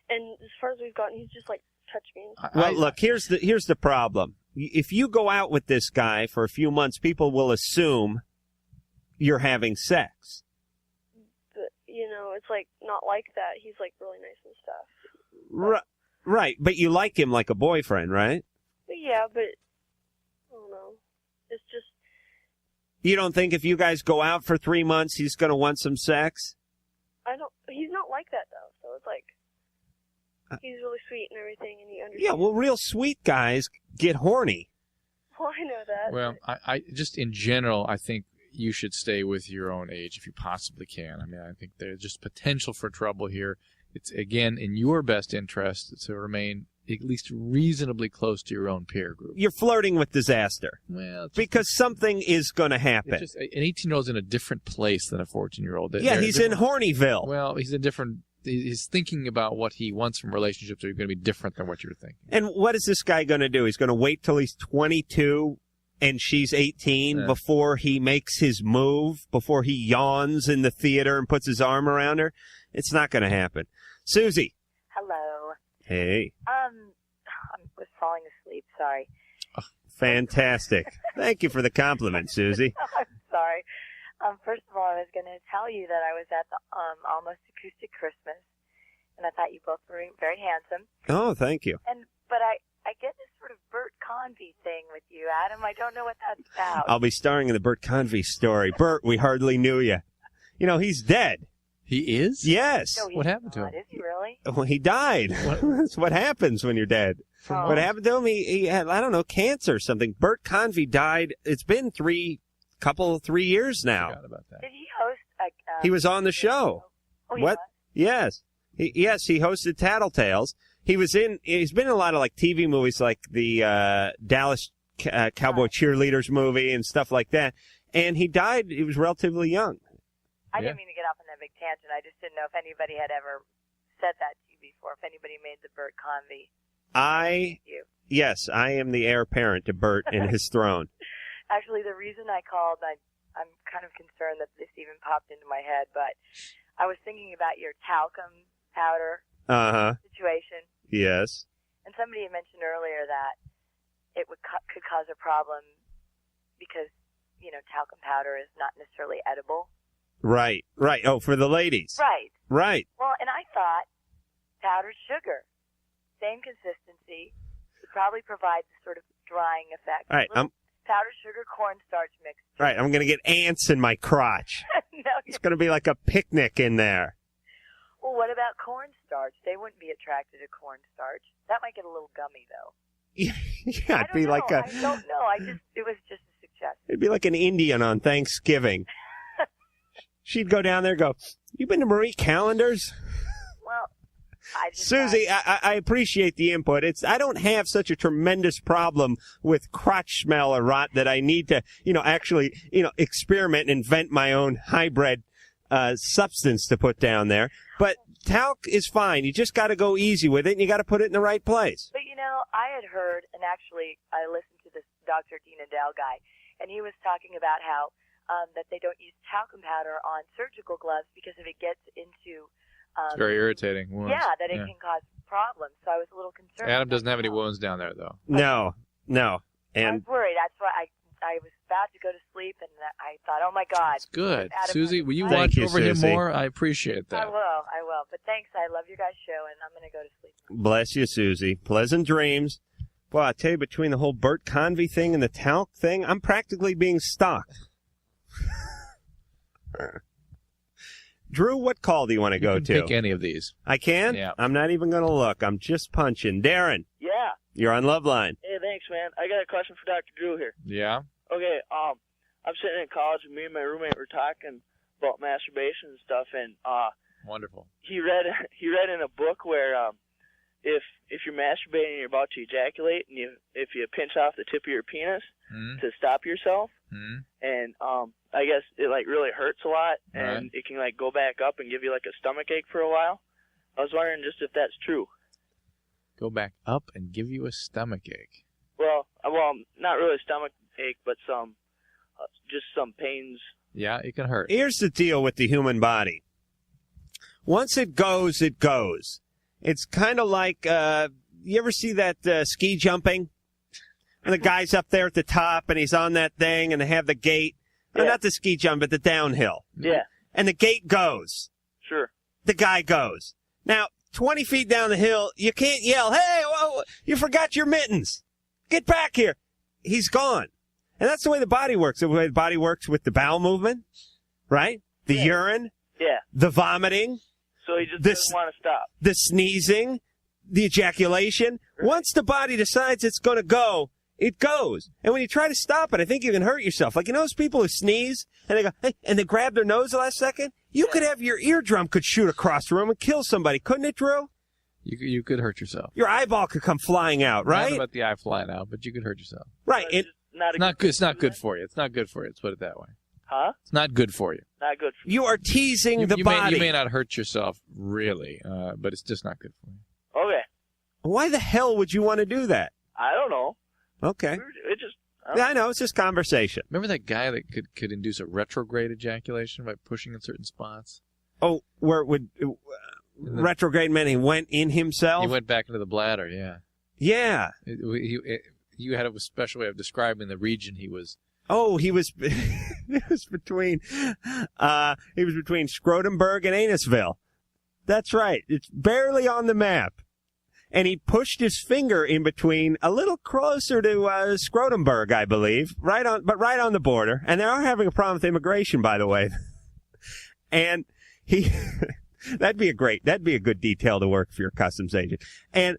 Speaker 18: and as far as we've gotten, he's just touched me.
Speaker 1: Well, look, here's the problem. If you go out with this guy for a few months, people will assume you're having sex.
Speaker 18: But it's not like that. He's really nice and stuff.
Speaker 1: Right, but you like him like a boyfriend, right?
Speaker 18: But yeah, but I don't know. It's just.
Speaker 1: You don't think if you guys go out for 3 months, he's going to want some sex?
Speaker 18: He's not like that though. So it's he's really sweet and everything, and he understands.
Speaker 1: Yeah, well, real sweet guys get horny.
Speaker 18: Well, I know that.
Speaker 2: Well, I just in general, I think you should stay with your own age if you possibly can. I mean, I think there's just potential for trouble here. It's, again, in your best interest to remain at least reasonably close to your own peer group.
Speaker 1: You're flirting with disaster.
Speaker 2: Well,
Speaker 1: because something is going to happen.
Speaker 2: It's just, an 18-year-old's in a different place than a 14-year-old.
Speaker 1: Yeah, he's in Hornyville.
Speaker 2: Well, he's thinking about what he wants from relationships are going to be different than what you're thinking.
Speaker 1: And what is this guy going to do? He's going to wait till he's 22 and she's 18 before he makes his move, before he yawns in the theater and puts his arm around her? It's not going to happen. Susie.
Speaker 19: Hello.
Speaker 1: Hey.
Speaker 19: I was falling asleep. Sorry.
Speaker 1: Oh, fantastic. Thank you for the compliment, Susie.
Speaker 19: I'm sorry. First of all, I was going to tell you that I was at the Almost Acoustic Christmas, and I thought you both were very handsome.
Speaker 1: Oh, thank you.
Speaker 19: But I get this sort of Bert Convy thing with you, Adam. I don't know what that's about.
Speaker 1: I'll be starring in the Bert Convy story. Bert, we hardly knew you. He's dead.
Speaker 2: He is?
Speaker 1: Yes.
Speaker 19: No,
Speaker 2: what happened to him?
Speaker 19: Is he really?
Speaker 1: Well, he died. That's what happens when you're dead.
Speaker 19: Oh.
Speaker 1: What happened to him? He had, I don't know, cancer or something. Bert Convy died. It's been 3 years now.
Speaker 19: Did he host
Speaker 1: He was on the show.
Speaker 19: Oh, he
Speaker 1: What?
Speaker 19: was?
Speaker 1: Yes. Yes, he hosted Tattletales. He's been in a lot of like TV movies like the Dallas Cowboy Cheerleaders movie and stuff like that. And he died, he was relatively young.
Speaker 19: I didn't mean to get off on that big tangent. I just didn't know if anybody had ever said that to you before, if anybody made the Bert Convy.
Speaker 1: Yes, I am the heir apparent to Bert and his throne.
Speaker 19: Actually, the reason I called, I'm kind of concerned that this even popped into my head, but I was thinking about your talcum powder situation.
Speaker 1: Yes.
Speaker 19: And somebody had mentioned earlier that it could cause a problem because, talcum powder is not necessarily edible.
Speaker 1: Right. Oh, for the ladies. Right.
Speaker 19: Well, and I thought powdered sugar, same consistency, would probably provide the sort of drying effect.
Speaker 1: All right.
Speaker 19: Powdered sugar, cornstarch mixed.
Speaker 1: Right. I'm going to get ants in my crotch.
Speaker 19: No,
Speaker 1: It's going to be like a picnic in there.
Speaker 19: Well, what about cornstarch? They wouldn't be attracted to cornstarch. That might get a little gummy, though.
Speaker 1: Yeah, it'd be like
Speaker 19: I don't know. It was just a suggestion.
Speaker 1: it'd be like an Indian on Thanksgiving. She'd go down there and go, "You been to Marie Callender's?"
Speaker 19: Well,
Speaker 1: Susie, I appreciate the input. I don't have such a tremendous problem with crotch smell or rot that I need to, actually, experiment and invent my own hybrid substance to put down there. But talc is fine. You just got to go easy with it, and you got to put it in the right place.
Speaker 19: But, I had heard, and actually I listened to this Dr. Dean Adele guy, and he was talking about how that they don't use talcum powder on surgical gloves because if it gets into
Speaker 2: It's very irritating. Wounds.
Speaker 19: that it can cause problems. So I was a little concerned.
Speaker 2: Adam doesn't have any wounds down there, though.
Speaker 1: No.
Speaker 19: I
Speaker 1: And
Speaker 19: was worried. That's why I was about to go to sleep, and I thought, oh my God.
Speaker 2: Good.
Speaker 19: Adam
Speaker 2: Susie, will you
Speaker 1: Thank
Speaker 2: watch
Speaker 1: you,
Speaker 2: over
Speaker 1: Susie.
Speaker 2: him more? I appreciate that.
Speaker 19: I will. But thanks. I love your guys' show, and I'm going to go to sleep.
Speaker 1: bless you, Susie. Pleasant dreams. Well, I tell you, between the whole Bert Convy thing and the talc thing, I'm practically being stalked. Drew, what call do you want to go to?
Speaker 2: Pick any of these.
Speaker 1: I can?
Speaker 2: Yeah.
Speaker 1: I'm not even going to look. I'm just punching. Darren,
Speaker 20: Yeah.
Speaker 1: you're on Loveline.
Speaker 20: Hey, thanks, man. I got a question for Dr. Drew here.
Speaker 2: Yeah?
Speaker 20: Okay, I'm sitting in college, and me and my roommate were talking about masturbation and stuff, and
Speaker 2: Wonderful.
Speaker 20: he read in a book where if you're masturbating and you're about to ejaculate, and if you pinch off the tip of your penis to stop yourself, and I guess it really hurts a lot, and it can go back up and give you a stomach ache for a while. I was wondering just if that's true.
Speaker 2: Go back up and give you a stomach ache.
Speaker 20: Well, not really a stomach ache, but just some pains.
Speaker 2: Yeah, it can hurt.
Speaker 1: Here's the deal with the human body. Once it goes, it goes. It's kind of like, you ever see that ski jumping? And the guy's up there at the top, and he's on that thing, and they have the gate. No, not the ski jump, but the downhill.
Speaker 20: Yeah.
Speaker 1: And the gate goes.
Speaker 20: Sure.
Speaker 1: The guy goes. Now, 20 feet down the hill, you can't yell, "Hey, whoa, you forgot your mittens. Get back here." He's gone. And that's the way the body works. The way the body works with the bowel movement, right? The urine.
Speaker 20: Yeah.
Speaker 1: The vomiting.
Speaker 20: So he just doesn't want to stop.
Speaker 1: The sneezing. The ejaculation. Once the body decides it's going to go, it goes. And when you try to stop it, I think you can hurt yourself. Like, those people who sneeze and they go, hey, and they grab their nose the last second? You could have your eardrum could shoot across the room and kill somebody, couldn't it, Drew?
Speaker 2: You could hurt yourself.
Speaker 1: Your eyeball could come flying out,
Speaker 2: Not
Speaker 1: right?
Speaker 2: about the eye flying out, but you could hurt yourself.
Speaker 1: Right.
Speaker 2: It's not good. It's not good for you. It's not good for you. Let's put it that way.
Speaker 20: Huh?
Speaker 2: It's not good for you.
Speaker 20: Not good for
Speaker 1: you. Are teasing the
Speaker 2: you
Speaker 1: body.
Speaker 2: may not hurt yourself, really, but it's just not good for you.
Speaker 20: Okay.
Speaker 1: Why the hell would you want to do that?
Speaker 20: I don't know.
Speaker 1: Okay.
Speaker 20: It just...
Speaker 1: Yeah, I know. It's just conversation.
Speaker 2: Remember that guy that could induce a retrograde ejaculation by pushing in certain spots?
Speaker 1: Oh, where it would... retrograde meant he went in himself?
Speaker 2: He went back into the bladder, yeah.
Speaker 1: Yeah.
Speaker 2: You had a special way of describing the region he was...
Speaker 1: Oh, he was... it was between... he was between Scrotumburg and Annisville. That's right. It's barely on the map. And he pushed his finger in between, a little closer to Scrotumburg, I believe, right on the border. And they are having a problem with immigration, by the way. And he, that'd be a good detail to work for your customs agent. And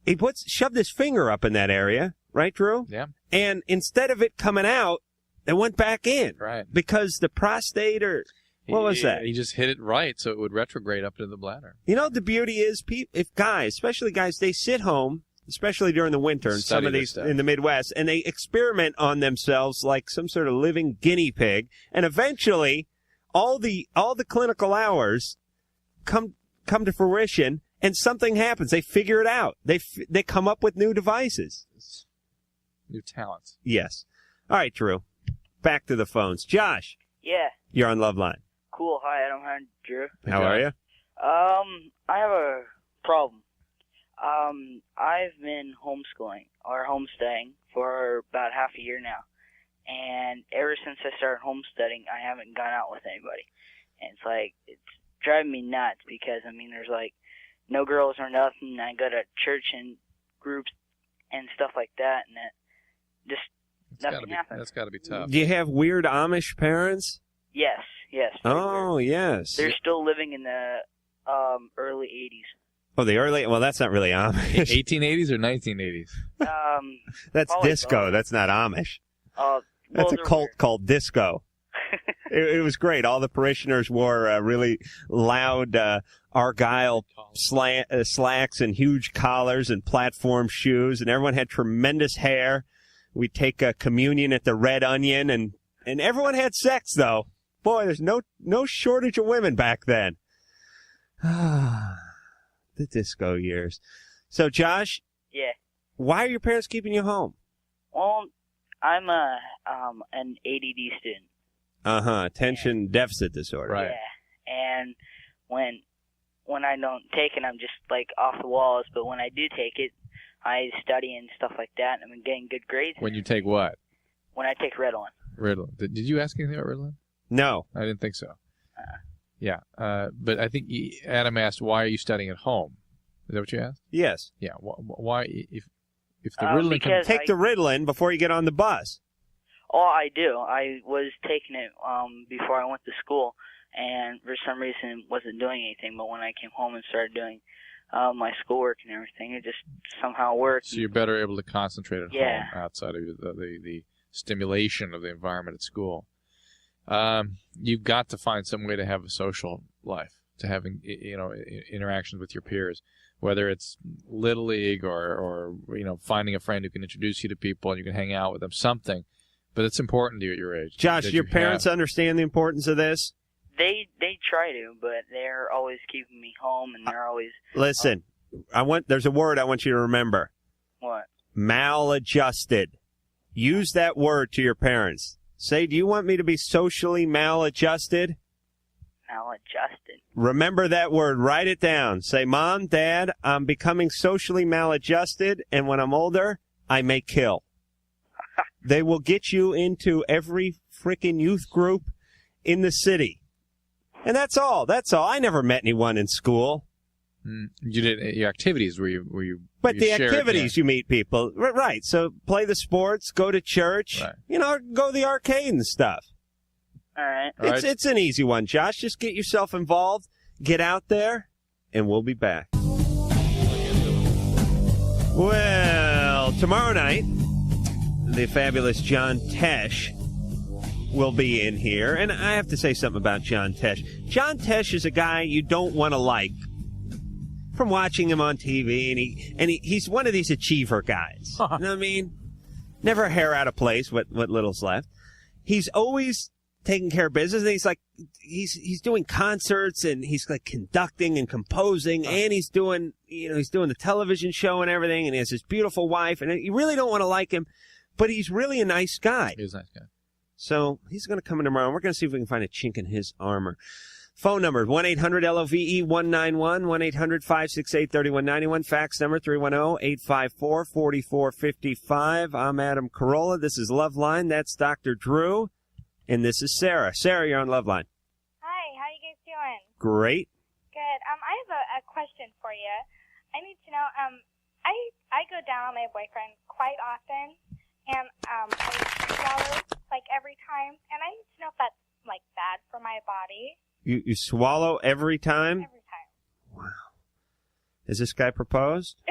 Speaker 1: he shoved his finger up in that area, right, Drew?
Speaker 2: Yeah.
Speaker 1: And instead of it coming out, it went back in.
Speaker 2: Right.
Speaker 1: Because the prostate or What was that?
Speaker 2: He just hit it right so it would retrograde up into the bladder.
Speaker 1: You know, the beauty is, if guys, especially guys, they sit home, especially during the winter, and some of these in the Midwest, and they experiment on themselves like some sort of living guinea pig, and eventually, all the clinical hours come to fruition, and something happens. They figure it out. They come up with new devices,
Speaker 2: new talents.
Speaker 1: Yes. All right, Drew. Back to the phones. Josh.
Speaker 21: Yeah.
Speaker 1: You're on Loveline.
Speaker 21: Cool. Hi, Adam. Hi, Drew.
Speaker 1: How are you?
Speaker 21: I have a problem. I've been homeschooling or homesteading for about half a year now. And ever since I started homesteading, I haven't gone out with anybody. And it's driving me nuts because, there's no girls or nothing. I go to church and groups and stuff like that, and nothing happens.
Speaker 2: That's got to be tough.
Speaker 1: Do you have weird Amish parents?
Speaker 21: Yes.
Speaker 1: Oh, yes.
Speaker 21: They're still living in the early 80s.
Speaker 1: Oh, the early... Well, that's not really Amish.
Speaker 2: 1880s or 1980s?
Speaker 1: That's disco. That's not Amish. That's a cult called disco. It was great. All the parishioners wore really loud Argyle slacks and huge collars and platform shoes, and everyone had tremendous hair. We'd take a communion at the Red Onion, and everyone had sex, though. Boy, there's no shortage of women back then. The disco years. So, Josh?
Speaker 21: Yeah.
Speaker 1: Why are your parents keeping you home?
Speaker 21: Well, I'm an ADD student.
Speaker 1: Attention deficit disorder.
Speaker 2: Right.
Speaker 21: Yeah. And when I don't take it, I'm just off the walls. But when I do take it, I study and stuff like that, and I'm getting good grades.
Speaker 2: When you take what?
Speaker 21: When I take Ritalin.
Speaker 2: Ritalin. Did you ask anything about Ritalin?
Speaker 1: No.
Speaker 2: I didn't think so. Yeah. But I think Adam asked, why are you studying at home? Is that what you asked?
Speaker 1: Yes.
Speaker 2: Yeah. Why, if the Ritalin can...
Speaker 1: Take the Ritalin before you get on the bus.
Speaker 21: Oh, I do. I was taking it before I went to school, and for some reason wasn't doing anything. But when I came home and started doing my schoolwork and everything, it just somehow worked.
Speaker 2: So you're better able to concentrate at
Speaker 21: Yeah.
Speaker 2: home outside of the stimulation of the environment at school. You've got to find some way to have a social life, to having interactions with your peers, whether it's Little League or finding a friend who can introduce you to people and you can hang out with them, something. But it's important to you at your age.
Speaker 1: Josh, your parents understand the importance of this?
Speaker 21: They try to, but they're always keeping me home, and they're always...
Speaker 1: Listen, there's a word I want you to remember.
Speaker 21: What?
Speaker 1: Maladjusted. Use that word to your parents. Say, do you want me to be socially maladjusted?
Speaker 21: Maladjusted.
Speaker 1: Remember that word. Write it down. Say, Mom, Dad, I'm becoming socially maladjusted, and when I'm older, I may kill. They will get you into every freaking youth group in the city. And that's all. I never met anyone in school.
Speaker 2: You did your activities where you
Speaker 1: But
Speaker 2: you
Speaker 1: the
Speaker 2: shared,
Speaker 1: activities, you meet people. Right. So play the sports, go to church, go to the arcade and stuff.
Speaker 21: All right.
Speaker 1: It's an easy one, Josh. Just get yourself involved, get out there, and we'll be back. Well, tomorrow night, the fabulous John Tesh will be in here. And I have to say something about John Tesh. John Tesh is a guy you don't want to like from watching him on TV. And he's one of these achiever guys. You know what I mean? Never a hair out of place, what little's left. He's always taking care of business. And he's doing concerts, and he's conducting and composing, and he's doing the television show and everything. And he has this beautiful wife, and you really don't want to like him. But he's really a nice guy.
Speaker 2: He's a nice guy.
Speaker 1: So he's going to come in tomorrow, and we're going to see if we can find a chink in his armor. Phone number, 1-800-LOVE-191, 1-800-568-3191. Fax number, 310-854-4455. I'm Adam Carolla. This is Loveline. That's Dr. Drew. And this is Sarah. Sarah, you're on Loveline.
Speaker 10: Hi, how you guys doing?
Speaker 1: Great.
Speaker 10: Good. I have a question for you. I need to know, I go down on my boyfriend quite often, and I swallow every time, and I need to know if that's bad for my body.
Speaker 1: You swallow every time?
Speaker 10: Every time.
Speaker 1: Wow. Has this guy proposed?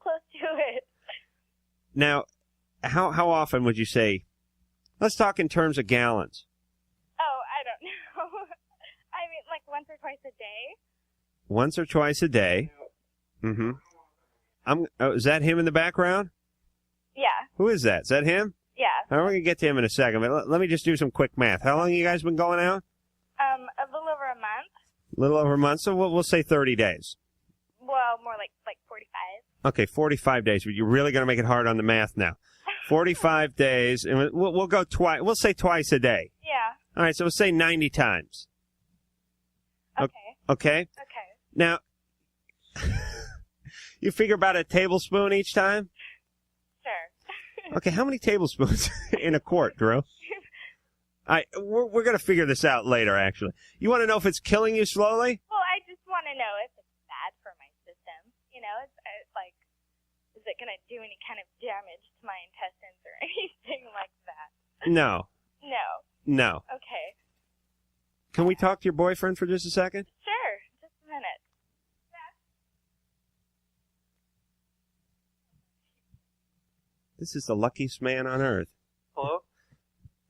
Speaker 10: Close to it.
Speaker 1: Now, how often would you say? Let's talk in terms of gallons.
Speaker 10: Oh, I don't twice a day.
Speaker 1: Once or twice a day. Mm-hmm. Is that him in the background?
Speaker 10: Yeah.
Speaker 1: Who is that? Is that him?
Speaker 10: Yeah.
Speaker 1: All right, we're going to get to him in a second, but let me just do some quick math. How long have you guys been going out?
Speaker 10: A little over a month.
Speaker 1: A little over a month, so we'll say 30 days.
Speaker 10: Well, more like 45.
Speaker 1: Okay, 45 days. You're really going to make it hard on the math now. 45 days, and we'll go twice. We'll say twice a day.
Speaker 10: Yeah.
Speaker 1: All right, so we'll say 90 times.
Speaker 10: Okay.
Speaker 1: Okay?
Speaker 10: Okay.
Speaker 1: Now, you figure about a tablespoon each time?
Speaker 10: Sure.
Speaker 1: Okay, how many tablespoons in a quart, Drew? We're going to figure this out later, actually. You want to know if it's killing you slowly?
Speaker 10: Well, I just want to know if it's bad for my system. You know, it's like, is it going to do any kind of damage to my intestines or anything like that?
Speaker 1: No.
Speaker 10: No.
Speaker 1: No.
Speaker 10: Okay.
Speaker 1: Can we talk to your boyfriend for just a second?
Speaker 10: Sure. Just a minute.
Speaker 1: This is the luckiest man on earth.
Speaker 3: Hello?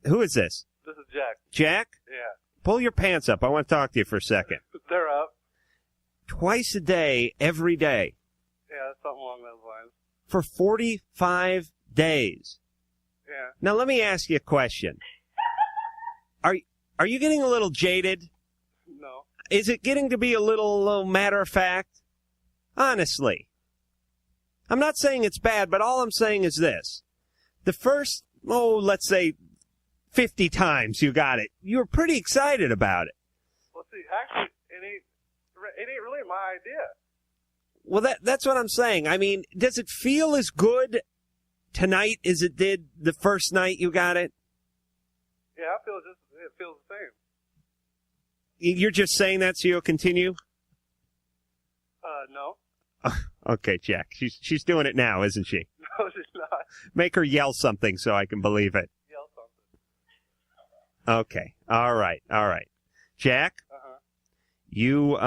Speaker 1: Who is this?
Speaker 3: This is Jack.
Speaker 1: Jack?
Speaker 3: Yeah.
Speaker 1: Pull your pants up. I want to talk to you for a second.
Speaker 3: They're up.
Speaker 1: Twice a day, every day,
Speaker 3: Yeah, something along those lines.
Speaker 1: for 45 days.
Speaker 3: Yeah.
Speaker 1: Now, let me ask you a question. Are you getting a little jaded?
Speaker 3: No.
Speaker 1: Is it getting to be a little matter of fact? Honestly. I'm not saying it's bad, but all I'm saying is this. The first, let's say 50 times you got it, you were pretty excited about it.
Speaker 3: Well, see, actually, it ain't really my idea.
Speaker 1: Well, that's what I'm saying. I mean, does it feel as good tonight as it did the first night you got it?
Speaker 3: Yeah, it feels the same.
Speaker 1: You're just saying that so you'll continue?
Speaker 3: No.
Speaker 1: Okay, Jack. She's doing it now, isn't she?
Speaker 3: No, she's not.
Speaker 1: Make her yell something so I can believe it.
Speaker 3: Yell something.
Speaker 1: Okay. All right. Jack,
Speaker 3: Uh-huh.
Speaker 1: you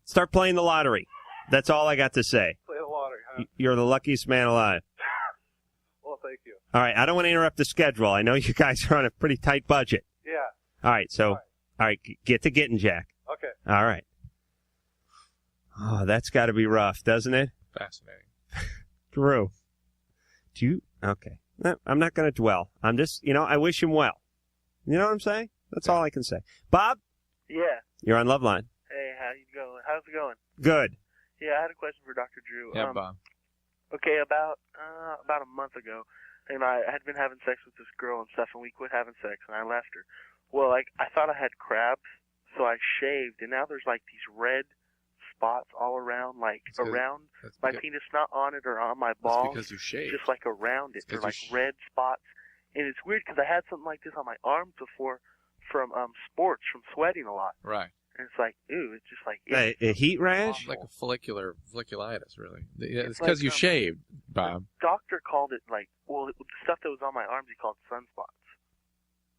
Speaker 1: start playing the lottery. That's all I got to say.
Speaker 3: Play the lottery, huh?
Speaker 1: You're the luckiest man alive.
Speaker 3: Well, thank you.
Speaker 1: All right. I don't want to interrupt the schedule. I know you guys are on a pretty tight budget.
Speaker 3: Yeah.
Speaker 1: All right. So, all right. Get to getting, Jack.
Speaker 3: Okay.
Speaker 1: All right. Oh, that's got to be rough, doesn't it?
Speaker 2: Fascinating.
Speaker 1: Drew. Okay. No, I'm not going to dwell. I'm just, I wish him well. You know what I'm saying? That's all I can say. Bob?
Speaker 3: Yeah.
Speaker 1: You're on Loveline.
Speaker 3: Hey, how's it going?
Speaker 1: Good.
Speaker 3: Yeah, I had a question for Dr. Drew.
Speaker 2: Yeah, Bob.
Speaker 3: Okay, about a month ago, I had been having sex with this girl and stuff, and we quit having sex, and I left her. Well, I thought I had crabs, so I shaved, and now there's these red spots all around, around my penis, not on it or on my balls.
Speaker 2: That's because you shaved.
Speaker 3: Just around it. They're red spots. And it's weird because I had something like this on my arms before from sports, from sweating a lot.
Speaker 2: Right.
Speaker 3: And it's ew, it's just
Speaker 1: a heat rash?
Speaker 2: Like a folliculitis, really. It's because you shaved, Bob.
Speaker 3: The doctor called it the stuff that was on my arms he called sunspots.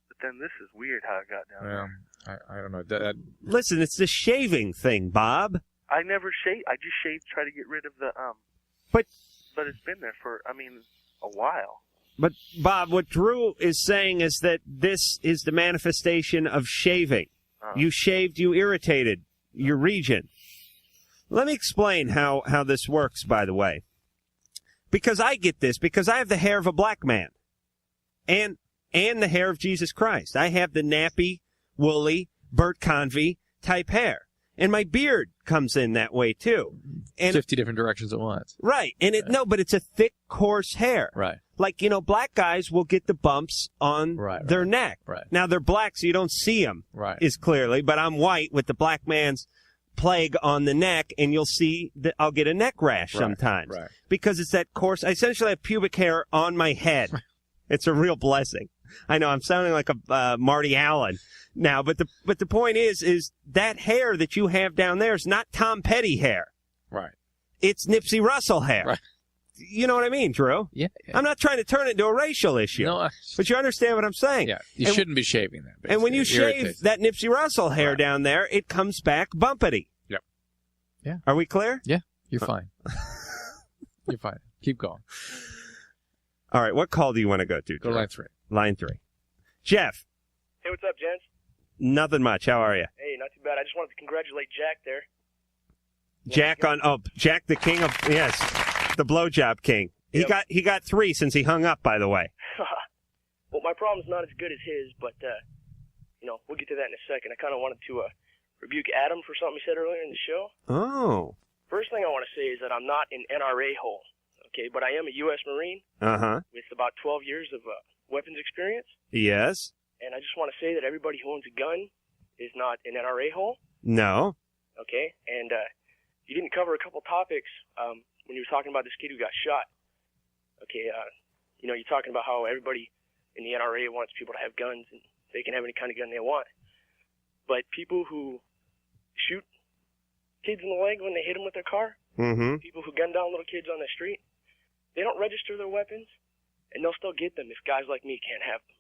Speaker 3: But then this is weird how it got down there.
Speaker 2: I don't know.
Speaker 1: Listen, it's the shaving thing, Bob.
Speaker 3: I never shaved. I just shaved to try to get rid of the
Speaker 1: But
Speaker 3: it's been there for a while.
Speaker 1: But Bob, what Drew is saying is that this is the manifestation of shaving. You shaved, you irritated your region. Let me explain how this works, by the way. Because I get this, because I have the hair of a black man. And the hair of Jesus Christ. I have the nappy, woolly, Bert Convy type hair. And my beard comes in that way, too. And
Speaker 2: 50 different directions at once.
Speaker 1: Right. And but it's a thick, coarse hair.
Speaker 2: Right.
Speaker 1: Black guys will get the bumps on their neck.
Speaker 2: Right.
Speaker 1: Now, they're black, so you don't see them as clearly. But I'm white with the black man's plague on the neck, and you'll see that I'll get a neck rash sometimes. Right. Because it's that coarse. I essentially have pubic hair on my head. It's a real blessing. I know I'm sounding like a Marty Allen now, but the point is that hair that you have down there is not Tom Petty hair.
Speaker 2: Right.
Speaker 1: It's Nipsey Russell hair. Right. You know what I mean, Drew?
Speaker 2: Yeah.
Speaker 1: I'm not trying to turn it into a racial issue.
Speaker 2: No,
Speaker 1: but you understand what I'm saying.
Speaker 2: Yeah. You shouldn't be shaving that. Basically.
Speaker 1: And when you shave that Nipsey Russell hair down there, it comes back bumpity.
Speaker 2: Yep. Yeah.
Speaker 1: Are we clear?
Speaker 2: Yeah. You're fine. You're fine. Keep going.
Speaker 1: All right. What call do you want to go to?
Speaker 2: Go line 3.
Speaker 1: Line 3. Jeff.
Speaker 22: Hey, what's up, gents?
Speaker 1: Nothing much. How are you?
Speaker 4: Hey, not too bad. I just wanted to congratulate Jack there.
Speaker 1: Jack the king of, yes, the blowjob king.
Speaker 4: Yep.
Speaker 1: He got 3 since he hung up, by the way.
Speaker 4: Well, my problem's not as good as his, but, we'll get to that in a second. I kind of wanted to rebuke Adam for something he said earlier in the show.
Speaker 1: Oh.
Speaker 4: First thing I want to say is that I'm not an NRA hole, okay, but I am a U.S. Marine
Speaker 1: Uh-huh.
Speaker 4: with about 12 years of weapons experience,
Speaker 1: Yes.
Speaker 4: and I just want to say that everybody who owns a gun is not an NRA hole,
Speaker 1: No.
Speaker 4: okay, and you didn't cover a couple topics when you were talking about this kid who got shot. Okay, you're talking about how everybody in the NRA wants people to have guns and they can have any kind of gun they want. But people who shoot kids in the leg when they hit them with their car,
Speaker 1: Mm-hmm.
Speaker 4: people who gun down little kids on the street, they don't register their weapons, and they'll still get them if guys like me can't have them.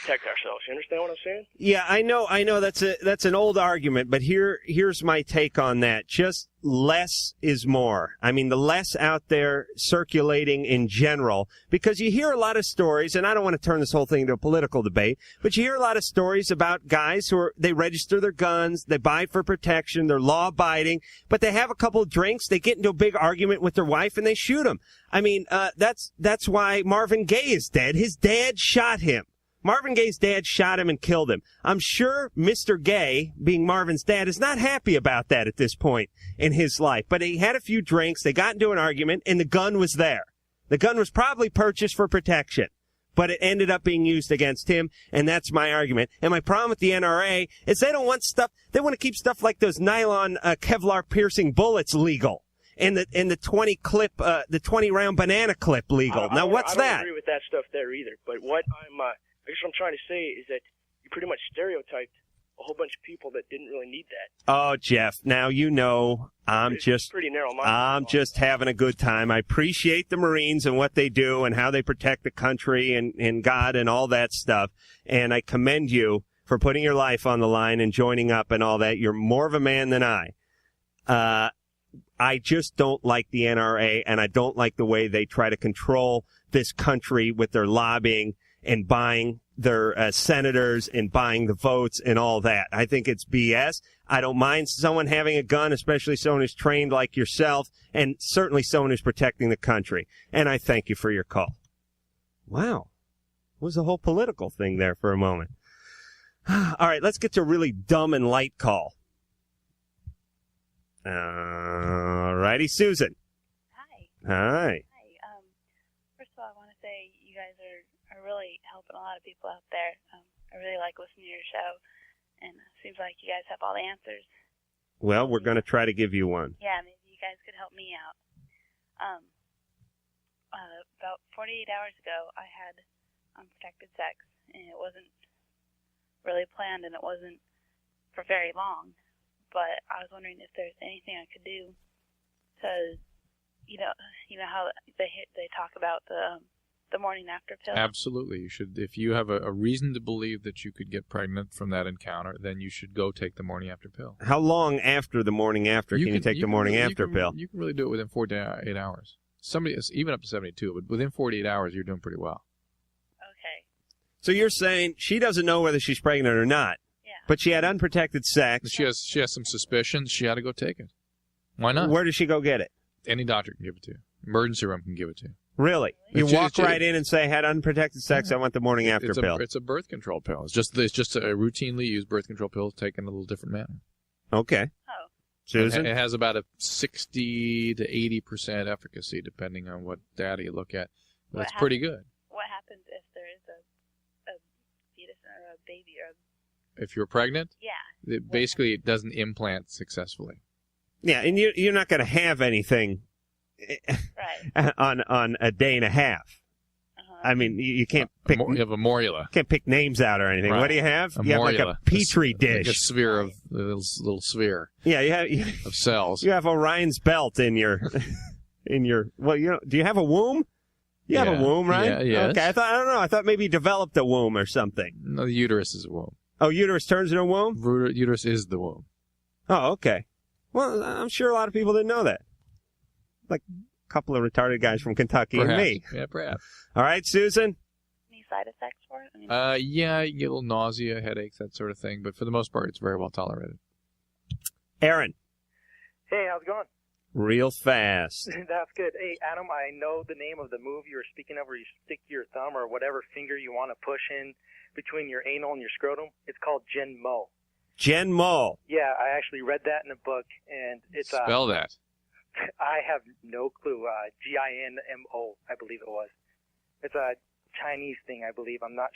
Speaker 4: Protect ourselves. You understand what I'm saying?
Speaker 1: Yeah, I know that's an old argument, but here's my take on that. Just less is more. I mean, the less out there circulating in general, because you hear a lot of stories, and I don't want to turn this whole thing into a political debate, but you hear a lot of stories about guys they register their guns, they buy for protection, they're law abiding, but they have a couple of drinks, they get into a big argument with their wife, and they shoot them. I mean, that's why Marvin Gaye is dead. His dad shot him. Marvin Gaye's dad shot him and killed him. I'm sure Mr. Gaye, being Marvin's dad, is not happy about that at this point in his life. But he had a few drinks, they got into an argument, and the gun was there. The gun was probably purchased for protection, but it ended up being used against him, and that's my argument. And my problem with the NRA is they don't want stuff, they want to keep stuff like those nylon Kevlar piercing bullets legal. And the 20 clip, the 20 round banana clip legal. Now what's that?
Speaker 4: I don't agree with that stuff there either. But what I guess what I'm trying to say is that you pretty much stereotyped a whole bunch of people that didn't really need that.
Speaker 1: Oh, Jeff, now I'm just
Speaker 4: pretty narrow-minded.
Speaker 1: I'm just having a good time. I appreciate the Marines and what they do and how they protect the country and God and all that stuff. And I commend you for putting your life on the line and joining up and all that. You're more of a man than I. I just don't like the NRA, and I don't like the way they try to control this country with their lobbying and buying their senators and buying the votes and all that. I think it's BS. I don't mind someone having a gun, especially someone who's trained like yourself, and certainly someone who's protecting the country. And I thank you for your call. Wow. What was the whole political thing there for a moment? All right, let's get to a really dumb and light call. All righty, Susan. Hi.
Speaker 22: First of all, I want to say you guys are really helping a lot of people out there. I really like listening to your show, and it seems like you guys have all the answers.
Speaker 1: Well, we're going to try to give you one.
Speaker 22: Yeah, maybe you guys could help me out. About 48 hours ago, I had unprotected sex, and it wasn't really planned, and it wasn't for very long. But I was wondering if there's anything I could do to, you know how they talk about the morning after pill.
Speaker 2: Absolutely, you should. If you have a reason to believe that you could get pregnant from that encounter, then you should go take the morning after pill.
Speaker 1: How long after the morning after can you take the morning after pill?
Speaker 2: You can really do it within 48 hours. Somebody is even up to 72, but within 48 hours, you're doing pretty well.
Speaker 22: Okay.
Speaker 1: So you're saying she doesn't know whether she's pregnant or not, but she had unprotected sex.
Speaker 2: She has some suspicions. She had to go take it. Why not?
Speaker 1: Where does she go get it?
Speaker 2: Any doctor can give it to you. Emergency room can give it to you.
Speaker 1: Really? You walk right in and say, had unprotected sex, I want the morning after pill.
Speaker 2: It's a birth control pill. It's just a routinely used birth control pill taken in a little different manner.
Speaker 1: Okay.
Speaker 22: Oh.
Speaker 1: Susan?
Speaker 2: It has about a 60 to 80% efficacy, depending on what data you look at. But it's pretty good.
Speaker 22: What happens if there is a fetus or a baby or
Speaker 2: If you're pregnant?
Speaker 22: Yeah.
Speaker 2: It doesn't implant successfully.
Speaker 1: Yeah, and you're not going to have anything on a day and a half. I mean, you can't pick.
Speaker 2: You have a morula.
Speaker 1: Can't pick names out or anything.
Speaker 2: Right.
Speaker 1: what do you have? You have like a
Speaker 2: morula.
Speaker 1: petri dish.
Speaker 2: Like a sphere of a little sphere.
Speaker 1: Yeah, you have
Speaker 2: of cells.
Speaker 1: You have Orion's belt in your Well, do you have a womb? You have a womb, right?
Speaker 2: Yeah. Yes.
Speaker 1: Okay. I don't know. I thought maybe you developed a womb or something.
Speaker 2: No, the uterus is a womb.
Speaker 1: Oh, uterus turns into a womb?
Speaker 2: Uterus is the womb.
Speaker 1: Oh, okay. Well, I'm sure a lot of people didn't know that. Like a couple of retarded guys from Kentucky
Speaker 2: Perhaps.
Speaker 1: and me.
Speaker 2: Yeah, perhaps.
Speaker 1: All right, Susan?
Speaker 22: any
Speaker 14: side effects for it? I mean,
Speaker 2: Yeah, you get a little nausea, headaches, that sort of thing, but for the most part, it's very well tolerated.
Speaker 1: Aaron,
Speaker 7: Hey, how's it going?
Speaker 1: real fast.
Speaker 7: That's good. Hey, Adam, I know the name of the move you were speaking of where you stick your thumb or whatever finger you want to push in between your anal and your scrotum. It's called Gen Mo.
Speaker 1: Jen Mo.
Speaker 7: Yeah, I actually read that in a book, and it's...
Speaker 2: Spell that.
Speaker 7: I have no clue. Ginmo, I believe it was. It's a Chinese thing, I believe. I'm not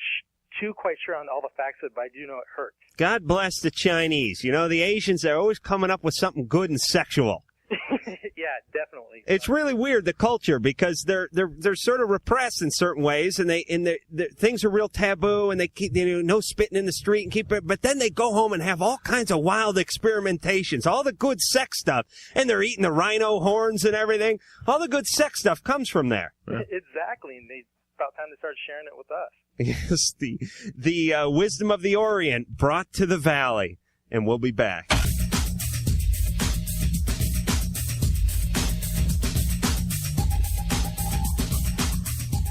Speaker 7: too quite sure on all the facts of it, but I do know it hurts.
Speaker 1: God bless the Chinese. You know, the Asians are always coming up with something good and sexual.
Speaker 7: Yeah, definitely.
Speaker 1: It's really weird, the culture, because they're sort of repressed in certain ways, and things are real taboo, and they keep, no spitting in the street and keep it, but then they go home and have all kinds of wild experimentations, all the good sex stuff, and they're eating the rhino horns and everything. All the good sex stuff comes from there.
Speaker 7: Exactly, and it's about time to start sharing it with us.
Speaker 1: Yes, the wisdom of the Orient brought to the Valley, and we'll be back.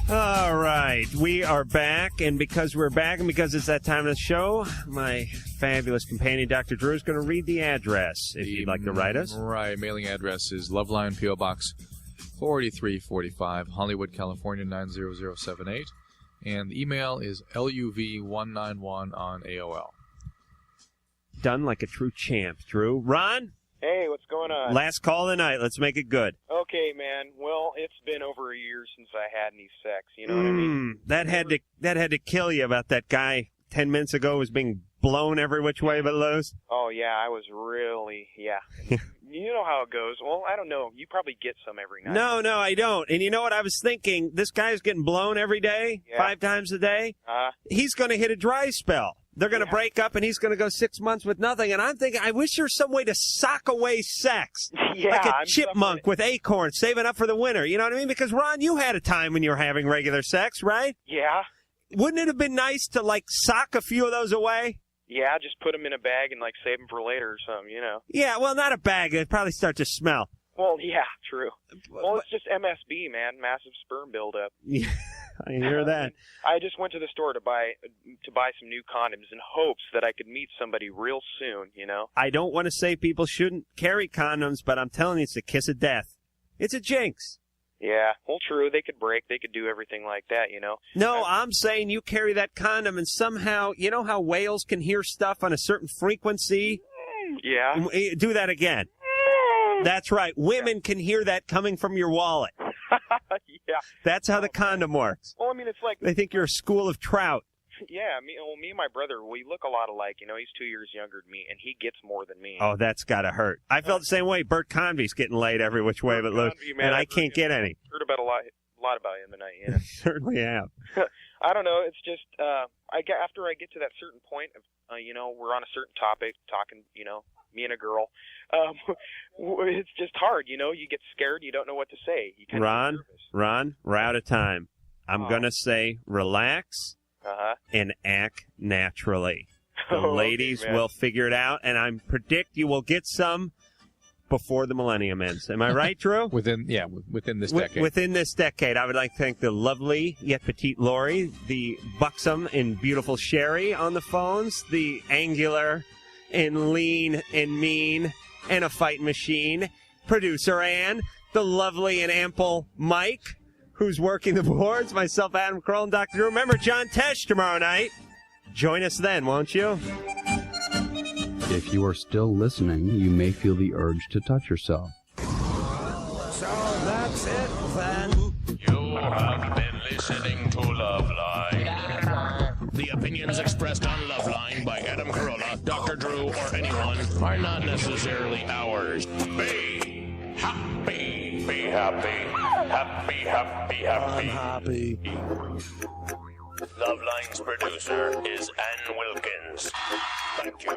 Speaker 1: All right, we are back, and because we're back and because it's that time of the show, my fabulous companion, Dr. Drew, is going to read the address, if you'd like to write us.
Speaker 2: Right, mailing address is Loveline, P.O. Box 4345, Hollywood, California, 90078, and the email is LUV191 on AOL.
Speaker 1: Done like a true champ, Drew. Ron?
Speaker 9: Hey, what's going on?
Speaker 1: Last call of the night. Let's make it good.
Speaker 9: Okay, man. Well, it's been over a year since I had any sex. You know what I mean?
Speaker 1: That had to kill you about that guy 10 minutes ago was being blown every which way but loose.
Speaker 9: Oh, yeah. I was really, yeah. You know how it goes. Well, I don't know. You probably get some every night.
Speaker 1: No, I don't. And you know what I was thinking? This guy's getting blown every day, 5 times a day. He's going to hit a dry spell. They're going to break up, and he's going to go 6 months with nothing. And I'm thinking, I wish there was some way to sock away sex. Like a chipmunk with acorns, saving up for the winter. You know what I mean? Because, Ron, you had a time when you were having regular sex, right?
Speaker 9: Yeah.
Speaker 1: Wouldn't it have been nice to, sock a few of those away?
Speaker 9: Yeah, just put them in a bag and, save them for later or something, you know.
Speaker 1: Yeah, well, not a bag. It'd probably start to smell.
Speaker 9: Well, yeah, true. Well, it's just MSB, man, massive sperm buildup.
Speaker 1: Yeah, I hear that.
Speaker 9: I just went to the store to buy some new condoms in hopes that I could meet somebody real soon, you know?
Speaker 1: I don't want to say people shouldn't carry condoms, but I'm telling you, it's a kiss of death. It's a jinx.
Speaker 9: Yeah, well, true. They could break. They could do everything like that, you know?
Speaker 1: No, I'm saying you carry that condom and somehow, you know how whales can hear stuff on a certain frequency?
Speaker 9: Yeah.
Speaker 1: Do that again. That's right. Women can hear that coming from your wallet.
Speaker 9: Yeah.
Speaker 1: That's how the condom works.
Speaker 9: Well, I mean, it's like...
Speaker 1: They think you're a school of trout.
Speaker 9: Yeah, me and my brother, we look a lot alike. You know, he's 2 years younger than me, and he gets more than me.
Speaker 1: Oh, that's got to hurt. I felt the same way. Bert Convey's getting laid every which way but loose, and I can't get any.
Speaker 9: Heard about a lot about him tonight, yeah.
Speaker 1: Certainly have.
Speaker 9: I don't know. It's just after I get to that certain point of, we're on a certain topic, talking, me and a girl. It's just hard, you get scared. You don't know what to say. You kind of
Speaker 1: Ron, we're out of time. I'm going to say relax and act naturally. The ladies will figure it out, and I predict you will get some before the millennium ends. Am I right, Drew?
Speaker 2: Within this decade.
Speaker 1: Within this decade. I would like to thank the lovely yet petite Lori, the buxom and beautiful Sherry on the phones, the angular and lean and mean and a fight machine, producer Ann, the lovely and ample Mike, who's working the boards, myself, Adam Carolla, and Dr. Drew. Remember John Tesh tomorrow night. Join us then, won't you?
Speaker 23: If you are still listening, you may feel the urge to touch yourself.
Speaker 24: So that's it then. You have been listening to Loveline. The opinions expressed on Loveline by Adam Carolla, Dr. Drew, or anyone are not necessarily ours. Be happy. Be happy. Happy, happy, happy. I'm happy. Loveline's producer is Ann Wilkins. Thank you.